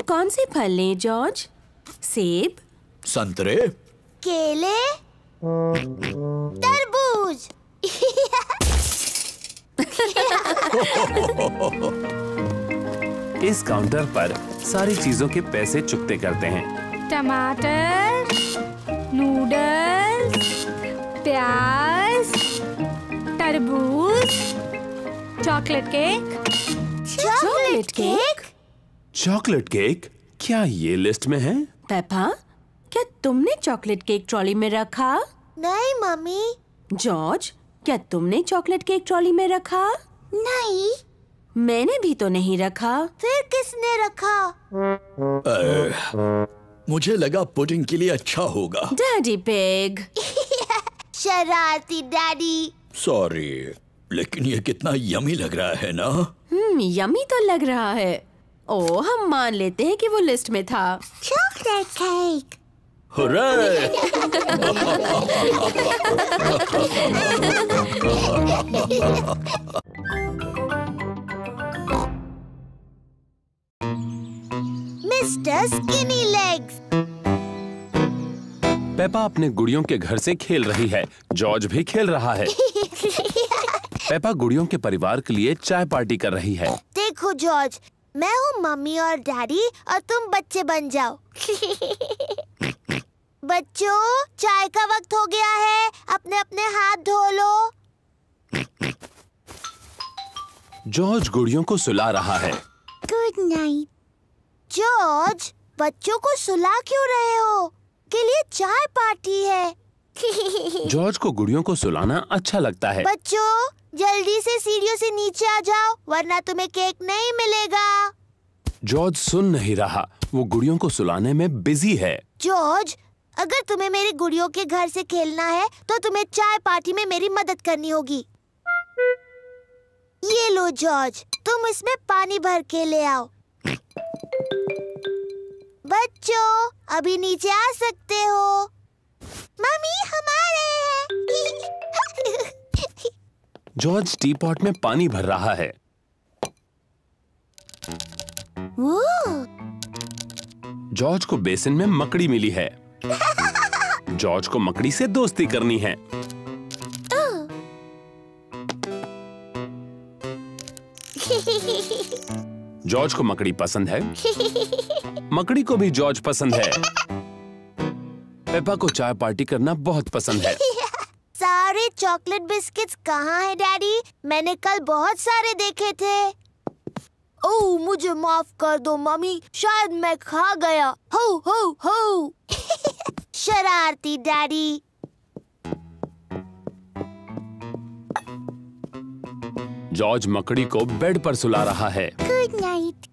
कौन से फल लें जॉर्ज? सेब, संतरे, केले, तरबूज। इस काउंटर पर सारी चीजों के पैसे चुकते करते हैं। टमाटर, नूडल्स, प्याज, तरबूज, chocolate cake. Chocolate cake? Chocolate cake? क्या ये लिस्ट में है? पेपा, क्या तुमने चॉकलेट केक ट्रॉली में रखा? नहीं मम्मी। जॉर्ज, क्या तुमने चॉकलेट केक ट्रॉली में रखा? नहीं। मैंने भी तो नहीं रखा। फिर किसने रखा? मुझे लगा पुडिंग के लिए अच्छा होगा। Daddy pig. शरारती डैडी। सॉरी, लेकिन ये कितना यमी लग रहा है ना? यमी तो लग रहा है। ओ, हम मान लेते हैं कि वो लिस्ट में था। Chocolate cake. Hurray! Mister skinny legs. Peppa अपने गुड़ियों के घर से खेल रही है। जॉर्ज भी खेल रहा है। पेपा गुड़ियों के परिवार के लिए चाय पार्टी कर रही है। देखो जॉर्ज, मैं हूँ मम्मी और डैडी और तुम बच्चे बन जाओ। बच्चों, चाय का वक्त हो गया है, अपने अपने हाथ धो लो। जॉर्ज गुड़ियों को सुला रहा है। Good night. जॉर्ज, बच्चों को सुला क्यों रहे हो? के लिए चाय पार्टी है। जॉर्ज को गुड़ियों को सुलाना अच्छा लगता है। बच्चों, जल्दी से सीढ़ियों से नीचे आ जाओ, वरना तुम्हें केक नहीं मिलेगा। जॉर्ज सुन नहीं रहा, वो गुड़ियों को सुलाने में बिजी है। जॉर्ज, अगर तुम्हें मेरी गुड़ियों के घर से खेलना है तो तुम्हें चाय पार्टी में मेरी मदद करनी होगी। ये लो जॉर्ज, तुम इसमें पानी भर के ले आओ। बच्चों, अभी नीचे आ सकते हो। मम्मी, हम आ रहे हैं। जॉर्ज टी पॉट में पानी भर रहा है। जॉर्ज को बेसिन में मकड़ी मिली है। जॉर्ज को मकड़ी से दोस्ती करनी है। जॉर्ज को मकड़ी पसंद है। मकड़ी को भी जॉर्ज पसंद है। पेपा को चाय पार्टी करना बहुत पसंद है। सारे चॉकलेट बिस्किट्स कहाँ हैं डैडी? मैंने कल बहुत सारे देखे थे। ओह, मुझे माफ कर दो मम्मी, शायद मैं खा गया। हो हो हो। शरारती डैडी। जॉर्ज मकड़ी को बेड पर सुला रहा है। Good night.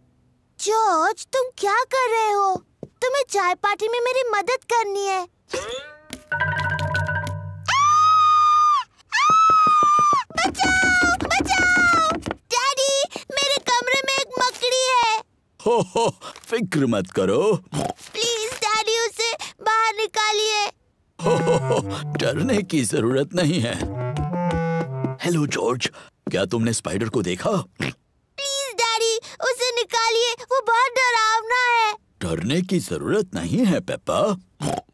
जॉर्ज, तुम क्या कर रहे हो? तुम्हें चाय पार्टी में मेरी मदद करनी है। बचाओ, बचाओ! डैडी, मेरे कमरे में एक मकड़ी है। हो, फिक्र मत करो। प्लीज डैडी, उसे बाहर निकालिए। हो, डरने की जरूरत नहीं है। हेलो जॉर्ज, क्या तुमने स्पाइडर को देखा? प्लीज डैडी, उसे निकालिए, वो बहुत डरावना है। डरने की जरूरत नहीं है पेप्पा।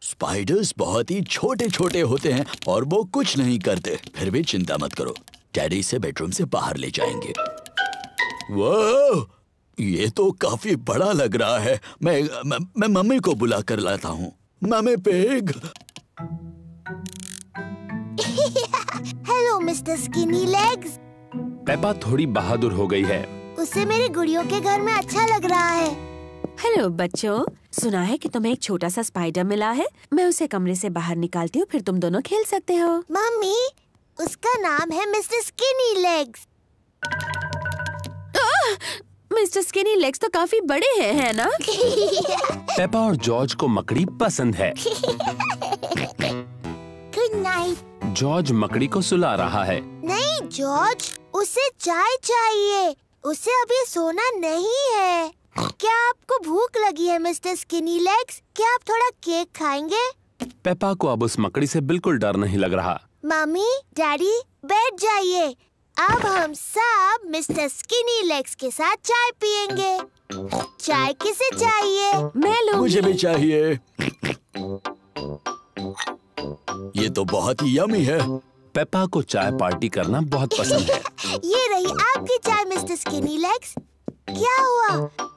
स्पाइडर्स बहुत ही छोटे छोटे होते हैं और वो कुछ नहीं करते। फिर भी चिंता मत करो, डैडी इसे बेडरूम से बाहर ले जाएंगे। वाह, ये तो काफी बड़ा लग रहा है। मैं मम्मी को बुला कर लाता हूँ। Mummy pig. Hello mister skinny legs. Peppa थोड़ी बहादुर हो गई है। उसे मेरी गुड़ियों के घर में अच्छा लग रहा है। हेलो बच्चों, सुना है कि तुम्हें एक छोटा सा स्पाइडर मिला है। मैं उसे कमरे से बाहर निकालती हूँ, फिर तुम दोनों खेल सकते हो। मम्मी, उसका नाम है mister skinny legs. Mister skinny legs तो काफी बड़े हैं, है ना? पेपा और जॉर्ज को मकड़ी पसंद है। Good night. जॉर्ज मकड़ी को सुला रहा है। नहीं जॉर्ज, उसे चाय चाहिए। उसे अभी सोना नहीं है। क्या आपको भूख लगी है मिस्टर स्किनी लेग्स? क्या आप थोड़ा केक खाएंगे? पेपा को अब उस मकड़ी से बिल्कुल डर नहीं लग रहा। मम्मी, डैडी, बैठ जाइए। अब हम सब मिस्टर स्किनी लेग्स के साथ चाय पियेंगे। चाय किसे चाहिए? मैं लूंगी। मुझे भी चाहिए। ये तो बहुत ही यमी है। पेपा को चाय पार्टी करना बहुत पसंद है। ये रही आपकी चाय मिस्टर स्किनी लेग्स। क्या हुआ?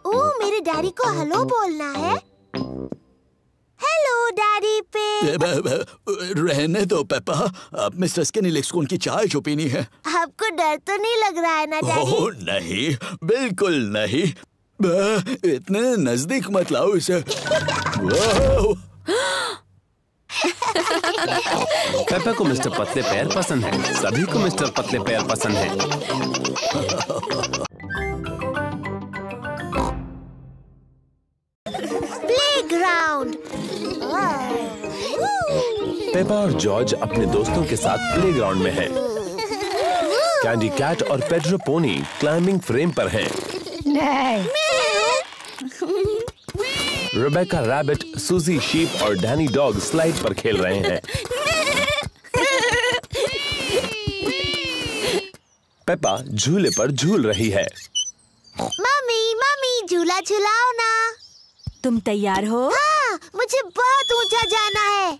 ओह, मेरे डैडी को हेलो बोलना है। हेलो डैडी पे। रहने दो पेपा, अब मिस्टर स्किनी लेग्स को उनकी चाय जो पीनी है। आपको डर तो नहीं लग रहा है ना डैडी? ओह नहीं, बिल्कुल नहीं। इतने नजदीक मत लाओ इसे। पेपा को मिस्टर पतले पैर पसंद है। सभी को मिस्टर पतले पैर पसंद है। प्लेग्राउंड। पेपा और जॉर्ज अपने दोस्तों के साथ प्लेग्राउंड में हैं। कैंडी कैट और पेड्रो पोनी क्लाइंबिंग फ्रेम पर हैं। रिबेका रैबिट, सूजी शीप और डैनी डॉग स्लाइड पर खेल रहे हैं। पेपा झूले पर झूल रही है। मम्मी मम्मी, झूला झुलाओ ना। तुम तैयार हो? हाँ, मुझे बहुत ऊंचा जाना है।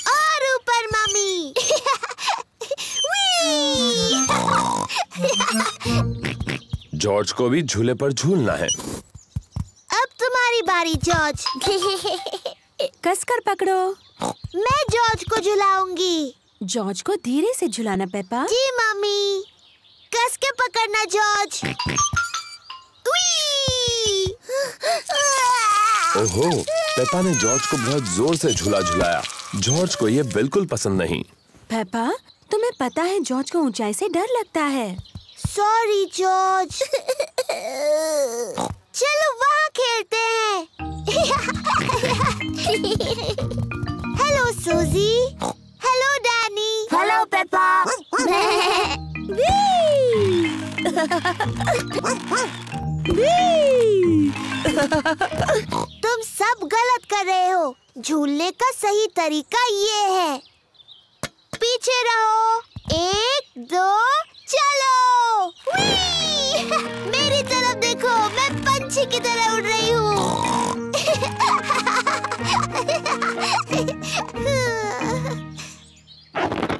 और ऊपर मम्मी। जॉर्ज को भी झूले पर झूलना है। अब तुम्हारी बारी जॉर्ज। कसकर पकड़ो। मैं जॉर्ज को झुलाऊंगी। जॉर्ज को धीरे से झुलाना पेपा। जी मम्मी। कस के पकड़ना जॉर्ज। ओहो, पेपा ने जॉर्ज को बहुत जोर से झूला झुलाया। जॉर्ज को ये बिल्कुल पसंद नहीं। पेपा, तुम्हें पता है जॉर्ज को ऊंचाई से डर लगता है। Sorry George. चलो वहाँ खेलते हैं। हेलो सूजी। Hello Danny. Hello Peppa. तुम सब गलत कर रहे हो। झूलने का सही तरीका ये है। पीछे रहो। 1 2 चलो। मेरी तरफ देखो, मैं पंछी की तरह उड़ रही हूँ।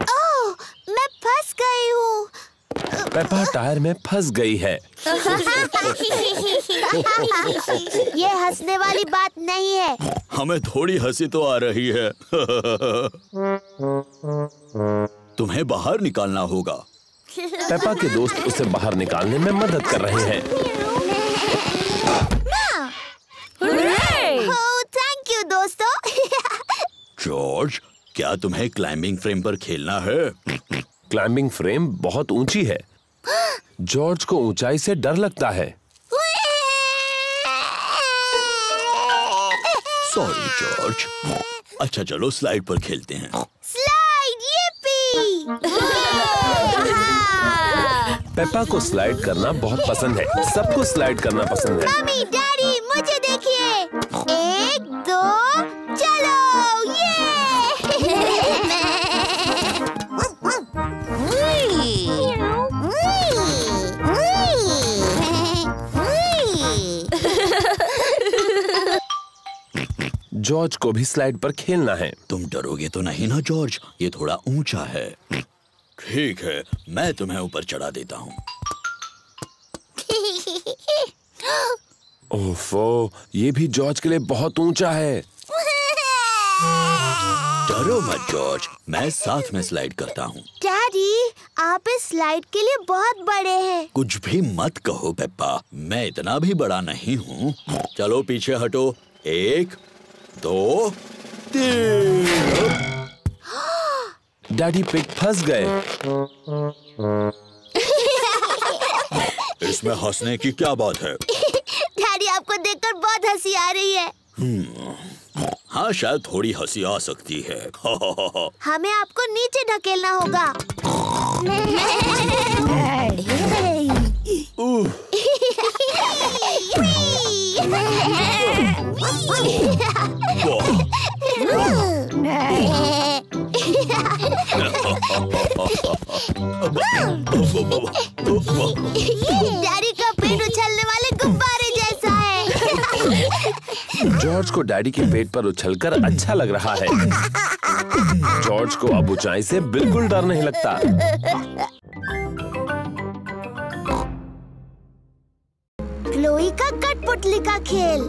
ओह, मैं फंस गई हूँ। पेपा टायर में फंस गई है। ये हंसने वाली बात नहीं है। हमें थोड़ी हंसी तो आ रही है। तुम्हें बाहर निकालना होगा। पेपा के दोस्त उसे बाहर निकालने में मदद कर रहे हैं। ओह, थैंक यू दोस्तों। जॉर्ज, क्या तुम्हें क्लाइंबिंग फ्रेम पर खेलना है? क्लाइंबिंग फ्रेम बहुत ऊंची है। जॉर्ज को ऊंचाई से डर लगता है। Sorry George. अच्छा चलो स्लाइड पर खेलते हैं। Slide, yippee! पेपा को स्लाइड करना बहुत पसंद है। सबको स्लाइड करना पसंद है। मम्मी डैडी, मुझे देखिए। 1 2 चलो। जॉर्ज को भी स्लाइड पर खेलना है। तुम डरोगे तो नहीं ना जॉर्ज? ये थोड़ा ऊंचा है। ठीक है, मैं तुम्हें ऊपर चढ़ा देता हूँ। ओफो, ये भी जॉर्ज के लिए बहुत ऊंचा है। डरो मत जॉर्ज, मैं साथ में स्लाइड करता हूँ। डैडी, आप इस स्लाइड के लिए बहुत बड़े हैं। कुछ भी मत कहो पेप्पा, मैं इतना भी बड़ा नहीं हूँ। चलो पीछे हटो। 1 2 3। डैडी पिग फंस गए। इसमें हंसने की क्या बात है? डैडी, आपको देखकर बहुत हंसी आ रही है। हाँ, शायद थोड़ी हंसी आ सकती है। हमें आपको नीचे ढकेलना होगा। डैडी का पेट उछलने वाले गुब्बारे जैसा है। जॉर्ज को डैडी के पेट पर उछलकर अच्छा लग रहा है। जॉर्ज को अब ऊंचाई से बिल्कुल डर नहीं लगता। क्लोई का कठपुतली का खेल।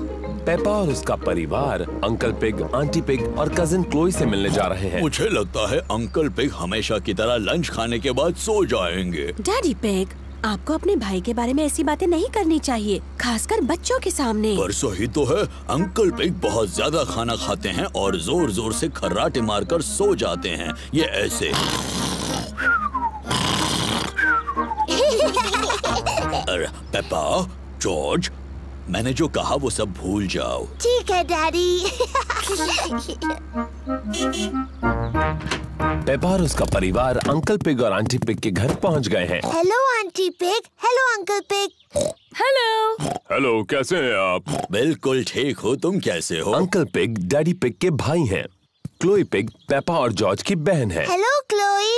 पेपा और उसका परिवार अंकल पिग, आंटी पिग और कजिन क्लोई से मिलने जा रहे हैं। मुझे लगता है अंकल पिग हमेशा की तरह लंच खाने के बाद सो जाएंगे। डैडी पिग, आपको अपने भाई के बारे में ऐसी बातें नहीं करनी चाहिए, खासकर बच्चों के सामने। पर सही तो है, अंकल पिग बहुत ज्यादा खाना खाते हैं और जोर जोर से खर्राटे मारकर सो जाते हैं। ये ऐसे। पेपा, जॉर्ज, मैंने जो कहा वो सब भूल जाओ। ठीक है डैडी। पेपा और उसका परिवार अंकल पिग और आंटी पिग के घर पहुंच गए हैं। Hello aunty pig, hello uncle pig. Hello. Hello, कैसे हैं आप? बिल्कुल ठीक हो, तुम कैसे हो? अंकल पिग डैडी पिग के भाई हैं। क्लोई पिग पेपा और जॉर्ज की बहन है। Hello Chloe.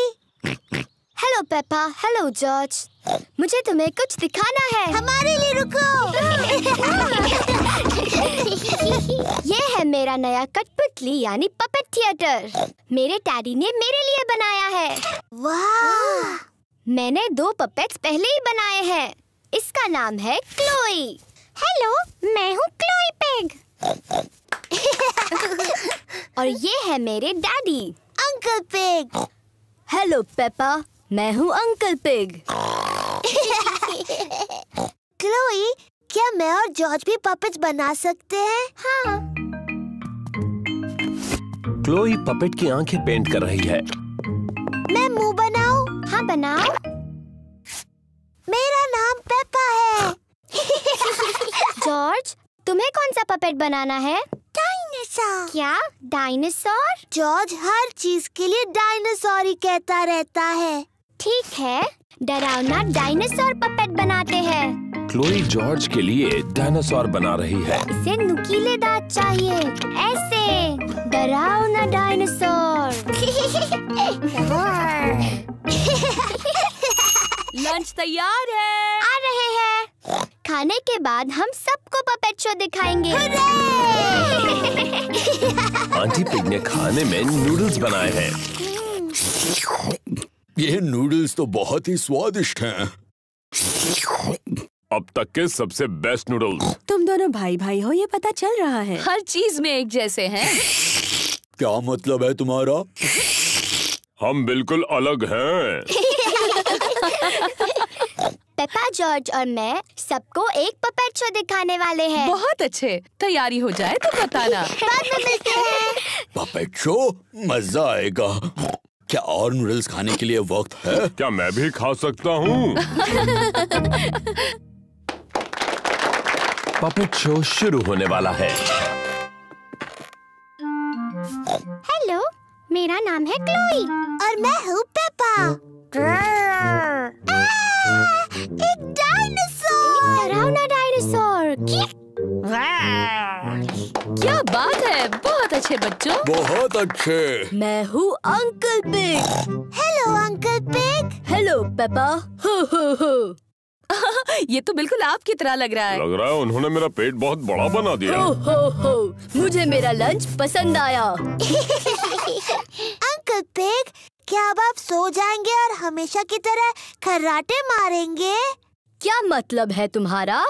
Hello Peppa, hello George. मुझे तुम्हें कुछ दिखाना है। हमारे लिए रुको। ये है मेरा नया कठपुतली यानी पपेट थिएटर। मेरे डैडी ने मेरे लिए बनाया है। वाह! मैंने 2 पपेट्स पहले ही बनाए हैं। इसका नाम है क्लोई। हेलो, मैं हूँ क्लोई पिग। और ये है मेरे daddy uncle pig. Hello Peppa, मैं हूँ अंकल पिग। क्लोई, क्या मैं और जॉर्ज भी पपेट्स बना सकते हैं? हाँ। क्लोई पपेट की आंखें पेंट कर रही है। मैं मुंह बनाऊं? हाँ बनाओ। मेरा नाम पेपा है। जॉर्ज, तुम्हें कौन सा पपेट बनाना है? डायनासोर। क्या डायनासोर? जॉर्ज हर चीज के लिए डायनासोर ही कहता रहता है। ठीक है, डरावना डायनासोर पपेट बनाते हैं। क्लोई जॉर्ज के लिए डायनासोर बना रही है। इसे नुकीले दांत चाहिए, ऐसे डरावना डायनासोर। लंच तैयार है। आ रहे हैं। खाने के बाद हम सबको पपेट शो दिखाएंगे। आंटी पिग ने खाने में नूडल्स बनाए हैं। ये नूडल्स तो बहुत ही स्वादिष्ट हैं। अब तक के सबसे बेस्ट नूडल्स। तुम दोनों भाई भाई हो, ये पता चल रहा है। हर चीज में एक जैसे हैं। क्या मतलब है तुम्हारा? हम बिल्कुल अलग हैं। पेपा, जॉर्ज और मैं सबको एक पपेट शो दिखाने वाले हैं। बहुत अच्छे, तैयारी हो जाए तो बताना। बाद में मिलते हैं। Puppet show? मजा आएगा। क्या और नूडल्स खाने के लिए वक्त है? क्या मैं भी खा सकता हूँ? पपेट शो शुरू होने वाला है। हेलो, मेरा नाम है क्लोई और मैं हूँ पेपा। एक डायनासोर। डरावना डायनासोर। क्या बात है, बहुत अच्छे बच्चों। बहुत अच्छे। मैं हूँ uncle pig. Hello uncle pig. Hello Peppa. हो हो हो। ये तो बिल्कुल आपकी तरह लग रहा है। लग रहा है उन्होंने मेरा पेट बहुत बड़ा बना दिया। हो हो हो। मुझे मेरा लंच पसंद आया। अंकल पिग, क्या अब आप सो जाएंगे और हमेशा की तरह खर्राटे मारेंगे? क्या मतलब है तुम्हारा?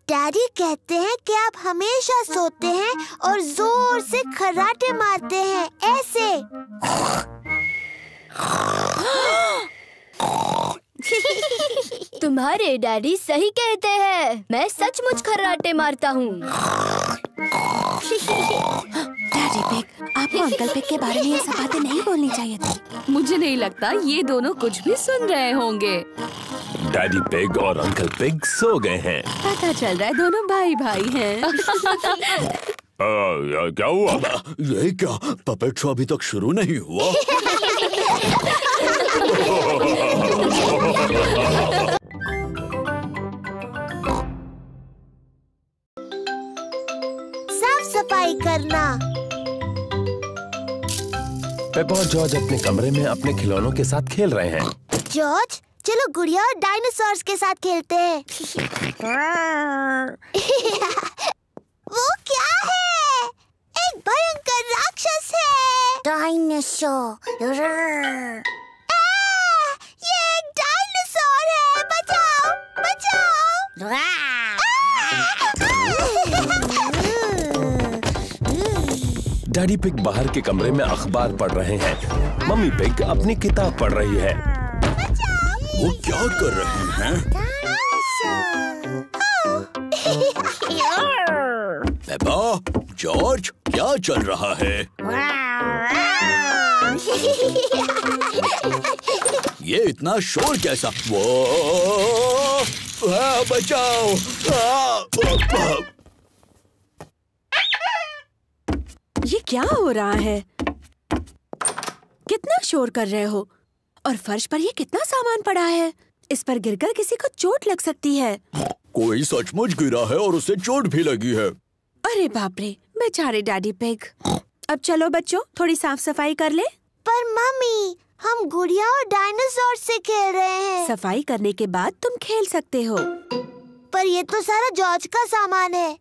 डैडी कहते हैं कि आप हमेशा सोते हैं और जोर से खर्राटे मारते हैं, ऐसे। तुम्हारे डैडी सही कहते हैं। मैं सचमुच खर्राटे मारता हूँ। डैडी पिग, आपको अंकल पिग के बारे में ये सब बातें नहीं बोलनी चाहिए थी। मुझे नहीं लगता ये दोनों कुछ भी सुन रहे होंगे। डैडी पिग और अंकल पिग सो गए हैं। पता चल रहा है दोनों भाई भाई हैं। क्या हुआ? ये क्या? पपेट शो अभी तक शुरू नहीं हुआ। साफ सफाई करना। पेपा और जॉर्ज अपने कमरे में अपने खिलौनों के साथ खेल रहे हैं। जॉर्ज, चलो गुड़िया और डायनासोर्स के साथ खेलते हैं। वो क्या है? एक भयंकर राक्षस है। डायनासोर। ये एक डायनासोर है। बचाओ, बचाओ। डैडी पिग बाहर के कमरे में अखबार पढ़ रहे हैं। मम्मी पिग अपनी किताब पढ़ रही है। वो क्या कर रहे हैं? पेपा, जॉर्ज, क्या चल रहा है? ये इतना शोर कैसा? वो बचाओ! ये क्या हो रहा है? कितना शोर कर रहे हो? और फर्श पर ये कितना सामान पड़ा है? इस पर गिरकर किसी को चोट लग सकती है। कोई सचमुच गिरा है और उसे चोट भी लगी है। अरे बाप रे, बेचारे डैडी पिग। अब चलो बच्चों, थोड़ी साफ सफाई कर ले। पर मम्मी, हम गुड़िया और डायनासोर से खेल रहे हैं। सफाई करने के बाद तुम खेल सकते हो। पर ये तो सारा जॉर्ज का सामान है।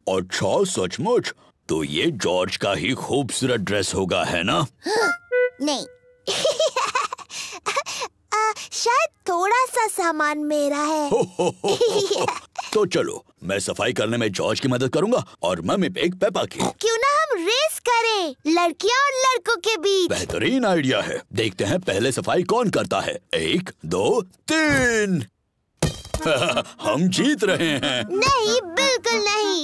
अच्छा, सचमुच? तो ये जॉर्ज का ही खूबसूरत ड्रेस होगा, है ना? नहीं। शायद थोड़ा सा सामान मेरा है। तो चलो, मैं सफाई करने में जॉर्ज की मदद करूंगा और मम्मी पिग पेपा की। क्यों ना हम रेस करें, लड़कियां और लड़कों के बीच। बेहतरीन आइडिया है। देखते हैं पहले सफाई कौन करता है। 1, 2, 3। हम जीत रहे हैं। नहीं, बिल्कुल नहीं।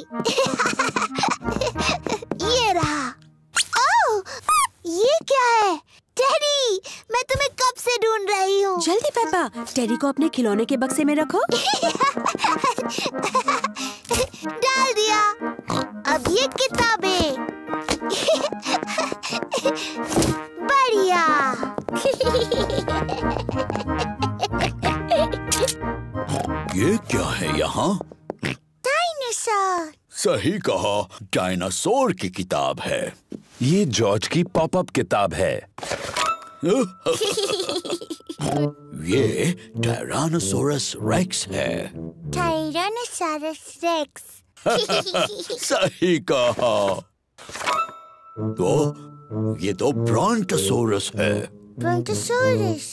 ये रहा। ओह, ये क्या है? टेडी, मैं तुम्हें कब से ढूंढ रही हूँ। जल्दी पेपा, टेडी को अपने खिलौने के बक्से में रखो। डाल दिया। अब ये किताबें। बढ़िया। ये क्या है यहाँ? डायनासोर। सही कहा, डायनासोर की किताब है। ये जॉर्ज की पॉपअप किताब है। ये टायरानोसोरस रेक्स है। Tyrannosaurus rex. सही कहा। तो ये तो ब्रॉन्टोसोरस है। ब्रॉन्टोसोरस।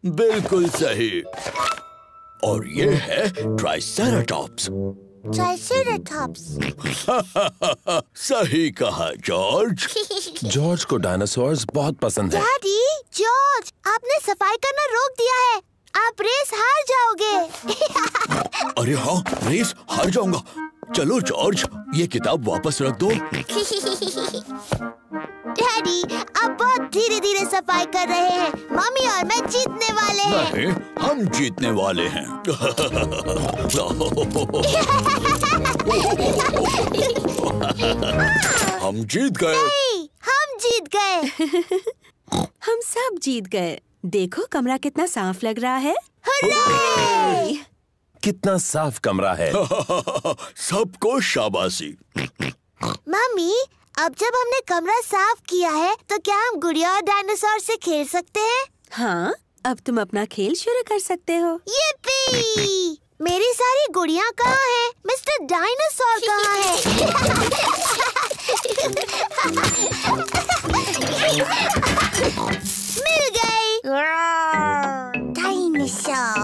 बिल्कुल सही। और ये है ट्राइसेराटॉप्स। ट्राइसेराटॉप्स। सही कहा जॉर्ज। जॉर्ज को डायनासोर्स बहुत पसंद है। डैडी, जॉर्ज, आपने सफाई करना रोक दिया है। आप रेस हार जाओगे। अरे हाँ, रेस हार जाऊंगा। चलो जॉर्ज, ये किताब वापस रख दो। डैडी, आप बहुत धीरे धीरे सफाई कर रहे हैं। मम्मी और मैं जीतने वाले हैं। नहीं, हम जीतने वाले हैं। हम जीत गए। नहीं, हम जीत गए। हम सब जीत गए। देखो कमरा कितना साफ लग रहा है। हुर्रे! कितना साफ कमरा है। सबको शाबाशी। मम्मी, अब जब हमने कमरा साफ किया है तो क्या हम गुड़िया और डायनासोर से खेल सकते हैं? हाँ, अब तुम अपना खेल शुरू कर सकते हो। yippee! मेरी सारी गुड़िया कहाँ हैं? मिस्टर डायनासोर कहाँ है? मिल गई। डायनासोर।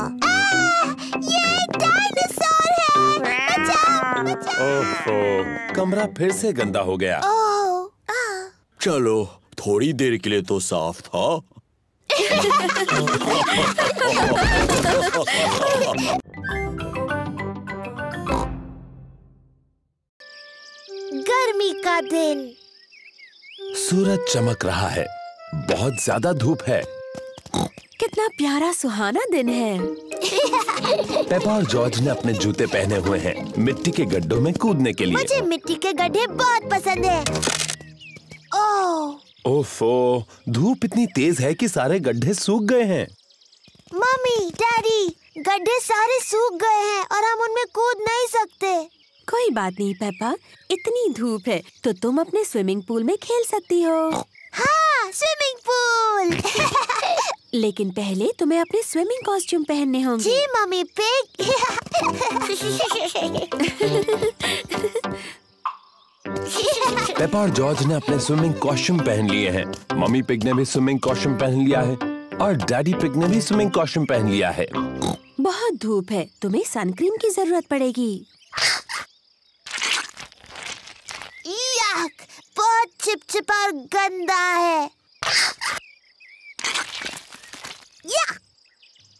ये एक डायनासोर है। बचाओ, बचाओ। ओहो, कमरा फिर से गंदा हो गया। चलो, थोड़ी देर के लिए तो साफ था। गर्मी का दिन। सूरज चमक रहा है। बहुत ज्यादा धूप है। कितना प्यारा सुहाना दिन है। पेपा और जॉर्ज ने अपने जूते पहने हुए हैं मिट्टी के गड्ढों में कूदने के लिए। मुझे मिट्टी के गड्ढे बहुत पसंद है। ओफो, धूप इतनी तेज है कि सारे गड्ढे सूख गए हैं। मम्मी, डैडी, गड्ढे सारे सूख गए हैं और हम उनमें कूद नहीं सकते। कोई बात नहीं पेपा, इतनी धूप है तो तुम अपने स्विमिंग पूल में खेल सकती हो। हाँ, स्विमिंग पूल। लेकिन पहले तुम्हें अपने स्विमिंग कॉस्ट्यूम पहनने होंगे। जी मम्मी पिग। पेपा और जॉर्ज ने अपने स्विमिंग कॉस्ट्यूम पहन लिए हैं। मम्मी पिग ने भी स्विमिंग कॉस्ट्यूम पहन लिया है और डैडी पिग ने भी स्विमिंग कॉस्ट्यूम पहन लिया है। बहुत धूप है, तुम्हें सनक्रीम की जरूरत पड़ेगी। याक, बहुत चिपचिपा और गंदा है।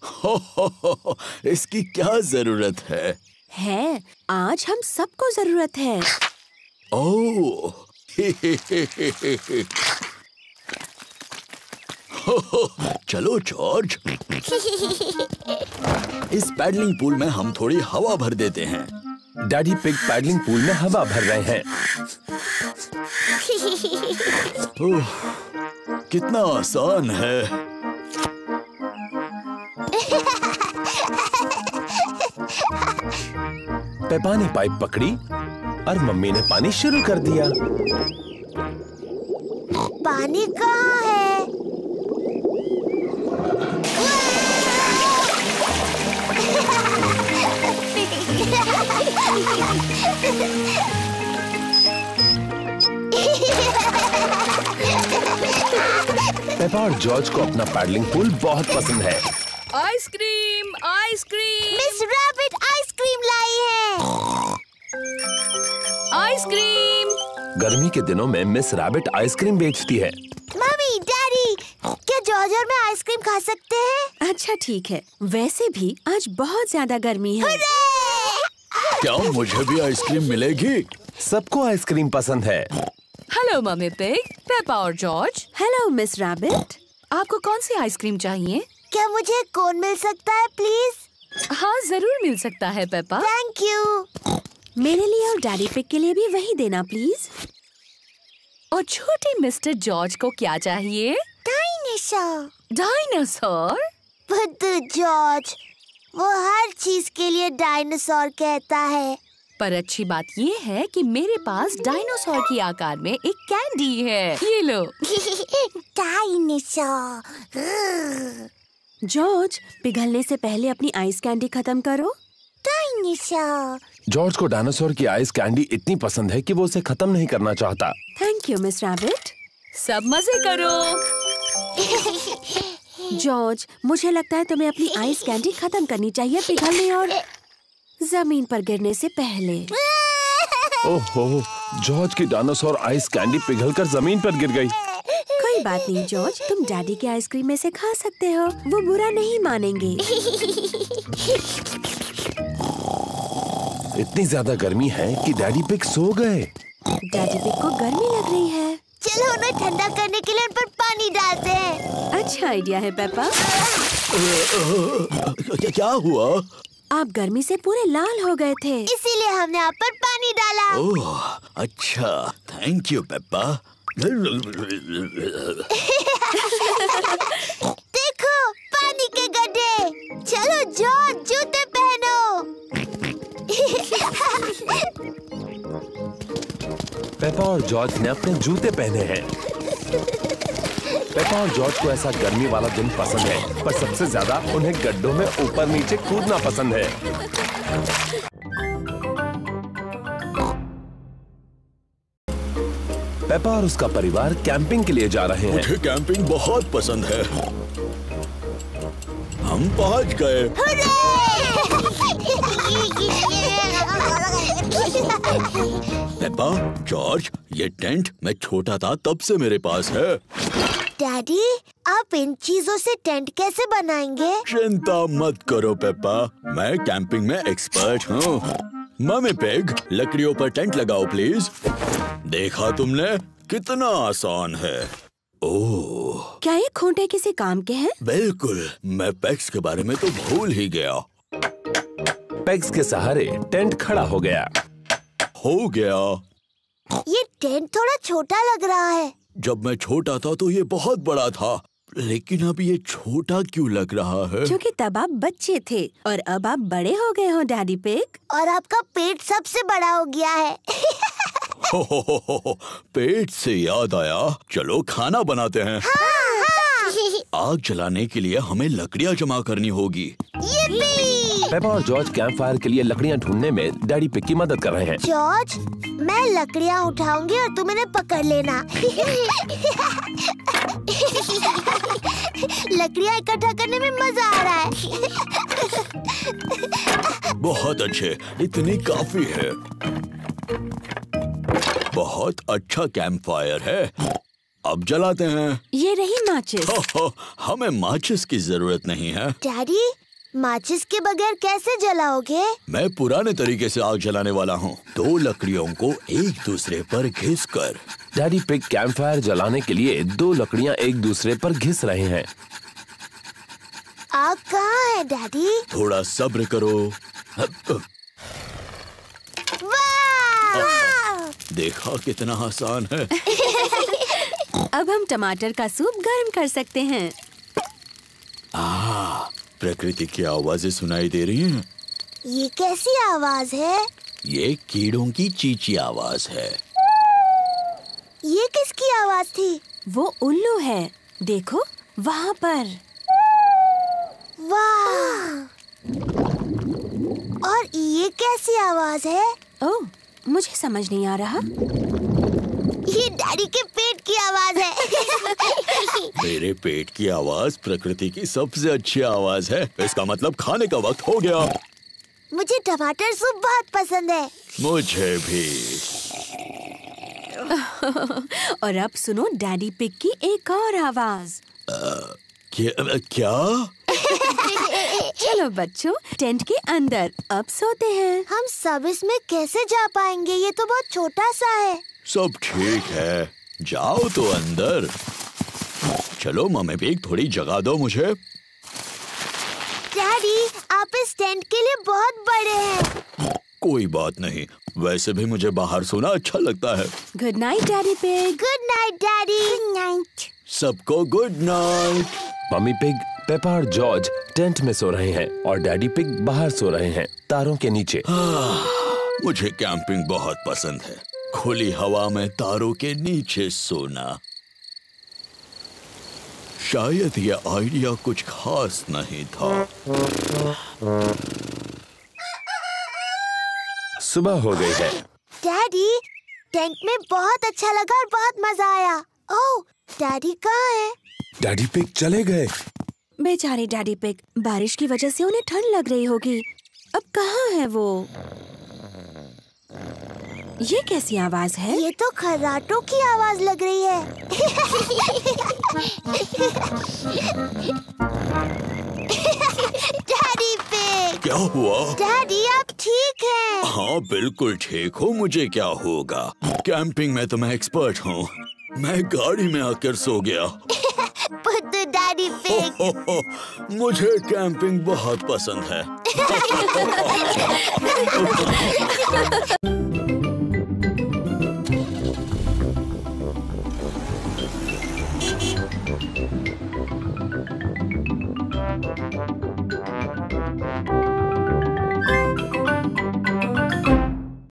हो, इसकी क्या जरूरत है? आज हम सबको जरूरत है। ओह, चलो जॉर्ज, इस पैडलिंग पूल में हम थोड़ी हवा भर देते हैं। डैडी पिग पैडलिंग पूल में हवा भर रहे हैं। ओह, कितना आसान है। पेपा ने पाइप पकड़ी और मम्मी ने पानी शुरू कर दिया। पानी कहाँ है? पेपा और जॉर्ज को अपना पैडलिंग पूल बहुत पसंद है। Ice cream, ice cream. Miss Rabbit ice cream लाई है। आइसक्रीम। गर्मी के दिनों में मिस रैबिट आइसक्रीम बेचती है। मम्मी, डैडी, क्या जॉर्ज और मैं आइसक्रीम खा सकते हैं? अच्छा ठीक है, वैसे भी आज बहुत ज्यादा गर्मी है। क्या मुझे भी आइसक्रीम मिलेगी? सबको आइसक्रीम पसंद है। हेलो मम्मी पिग, पेपा और जॉर्ज। Hello miss rabbit. आपको कौन सी आइसक्रीम चाहिए? क्या मुझे कोन मिल सकता है प्लीज? हाँ जरूर मिल सकता है पेपा। Thank you. मेरे लिए और डैडी पिग के लिए भी वही देना प्लीज। और छोटे मिस्टर जॉर्ज को क्या चाहिए? डायनासोर। डायनासोर? बुद्धू जॉर्ज, वो हर चीज के लिए डायनासोर कहता है। पर अच्छी बात ये है कि मेरे पास डायनासोर की आकार में एक कैंडी है। ये लो। डायनासोर। जॉर्ज, पिघलने से पहले अपनी आइस कैंडी खत्म करो। डायनासोर। जॉर्ज को डायनासोर की आइस कैंडी इतनी पसंद है कि वो उसे खत्म नहीं करना चाहता। Thank you miss rabbit. सब मजे करो। जॉर्ज, मुझे लगता है तुम्हें अपनी आइस कैंडी खत्म करनी चाहिए पिघलने और जमीन पर गिरने से पहले। ओहो, जॉर्ज की डायनासोर आइस कैंडी पिघलकर जमीन पर गिर गई। कोई बात नहीं जॉर्ज, तुम डैडी के आइसक्रीम में से खा सकते हो, वो बुरा नहीं मानेंगे। इतनी ज्यादा गर्मी है कि डैडी पिग सो गए। डैडी पिग को गर्मी लग रही है। चलो उन्हें ठंडा करने के लिए उन पर पानी डालते हैं। अच्छा आइडिया है पेपा। क्या हुआ? आप गर्मी से पूरे लाल हो गए थे, इसीलिए हमने आप पर पानी डाला। ओह, अच्छा, थैंक यू पेप्पा। देखो, पानी के गड्ढे। चलो जॉर्ज, जूते पहनो। पेपा और जॉर्ज ने अपने जूते पहने हैं। पेपा और जॉर्ज को ऐसा गर्मी वाला दिन पसंद है, पर सबसे ज्यादा उन्हें गड्ढों में ऊपर नीचे कूदना पसंद है। पेपा और उसका परिवार कैंपिंग के लिए जा रहे हैं। मुझे कैंपिंग बहुत पसंद है। हम पहुंच गए। पेपा, जॉर्ज, ये टेंट मैं छोटा था तब से मेरे पास है। डैडी, आप इन चीजों से टेंट कैसे बनाएंगे? चिंता मत करो पेपा, मैं कैंपिंग में एक्सपर्ट हूँ। मम्मी पिग, लकड़ियों पर टेंट लगाओ प्लीज। देखा तुमने, कितना आसान है। ओह, क्या ये खूंटे किसी काम के हैं? बिल्कुल, मैं पेग्स के बारे में तो भूल ही गया। पेग्स के सहारे टेंट खड़ा हो गया। ये टेंट थोड़ा छोटा लग रहा है। जब मैं छोटा था तो ये बहुत बड़ा था, लेकिन अब ये छोटा क्यों लग रहा है? क्योंकि तब आप बच्चे थे और अब आप बड़े हो गए हो डैडी पिग। और आपका पेट सबसे बड़ा हो गया है। पेट से याद आया, चलो खाना बनाते हैं। हाँ, हाँ। आग जलाने के लिए हमें लकड़ियाँ जमा करनी होगी। पेपा और जॉर्ज कैंप फायर के लिए लकड़ियाँ ढूंढने में डैडी पिग की मदद कर रहे हैं। जॉर्ज, मैं लकड़ियाँ उठाऊंगी और तुम इन्हें पकड़ लेना। लकड़ियाँ इकट्ठा करने में मजा आ रहा है। बहुत अच्छे, इतनी काफी है। बहुत अच्छा कैंप फायर है। अब जलाते हैं। ये रही माचिस। हमें माचिस की जरूरत नहीं है। डैडी, माचिस के बगैर कैसे जलाओगे? मैं पुराने तरीके से आग जलाने वाला हूँ। 2 लकड़ियों को एक दूसरे पर घिसकर। डैडी पिग कैंप फायर जलाने के लिए 2 लकड़ियाँ एक दूसरे पर घिस रहे हैं। आग कहाँ है डैडी? थोड़ा सब्र करो। देखा कितना आसान है। अब हम टमाटर का सूप गर्म कर सकते हैं। प्रकृति की आवाजें सुनाई दे रही हैं। ये कैसी आवाज है? ये कीड़ों की चींची आवाज है। ये किसकी आवाज थी? वो उल्लू है, देखो वहाँ पर। वाह! और ये कैसी आवाज है? ओह, मुझे समझ नहीं आ रहा। ये डैडी के पेट की आवाज है। मेरे पेट की आवाज प्रकृति की सबसे अच्छी आवाज है। इसका मतलब खाने का वक्त हो गया। मुझे टमाटर सूप बहुत पसंद है। मुझे भी। और अब सुनो डैडी पिग की एक और आवाज। क्या? चलो बच्चों, टेंट के अंदर अब सोते हैं। हम सब इसमें कैसे जा पाएंगे? ये तो बहुत छोटा सा है। सब ठीक है, जाओ तो अंदर। चलो मम्मी पिग, थोड़ी जगह दो मुझे। डैडी, आप इस टेंट के लिए बहुत बड़े हैं। कोई बात नहीं, वैसे भी मुझे बाहर सोना अच्छा लगता है। Good night Daddy Pig. Good night daddy. Good night. सबको good night. Mummy Pig, Peppa और जॉर्ज टेंट में सो रहे हैं और डैडी पिग बाहर सो रहे हैं, तारों के नीचे। मुझे कैंपिंग बहुत पसंद है। खुली हवा में तारों के नीचे सोना। शायद ये आइडिया कुछ खास नहीं था। सुबह हो गई है। डैडी, टेंट में बहुत अच्छा लगा और बहुत मजा आया। ओह, डैडी कहाँ है? डैडी पिग चले गए। बेचारे डैडी पिग, बारिश की वजह से उन्हें ठंड लग रही होगी। अब कहाँ है वो? ये कैसी आवाज है? ये तो खर्राटों की आवाज लग रही है। Daddy pig. क्या हुआ? डैडी, आप ठीक हैं? हाँ बिल्कुल ठीक हूँ। मुझे क्या होगा? कैंपिंग में तो मैं एक्सपर्ट हूँ। मैं गाड़ी में आकर सो गया। पुत्तू डैडी पिग। मुझे कैंपिंग बहुत पसंद है।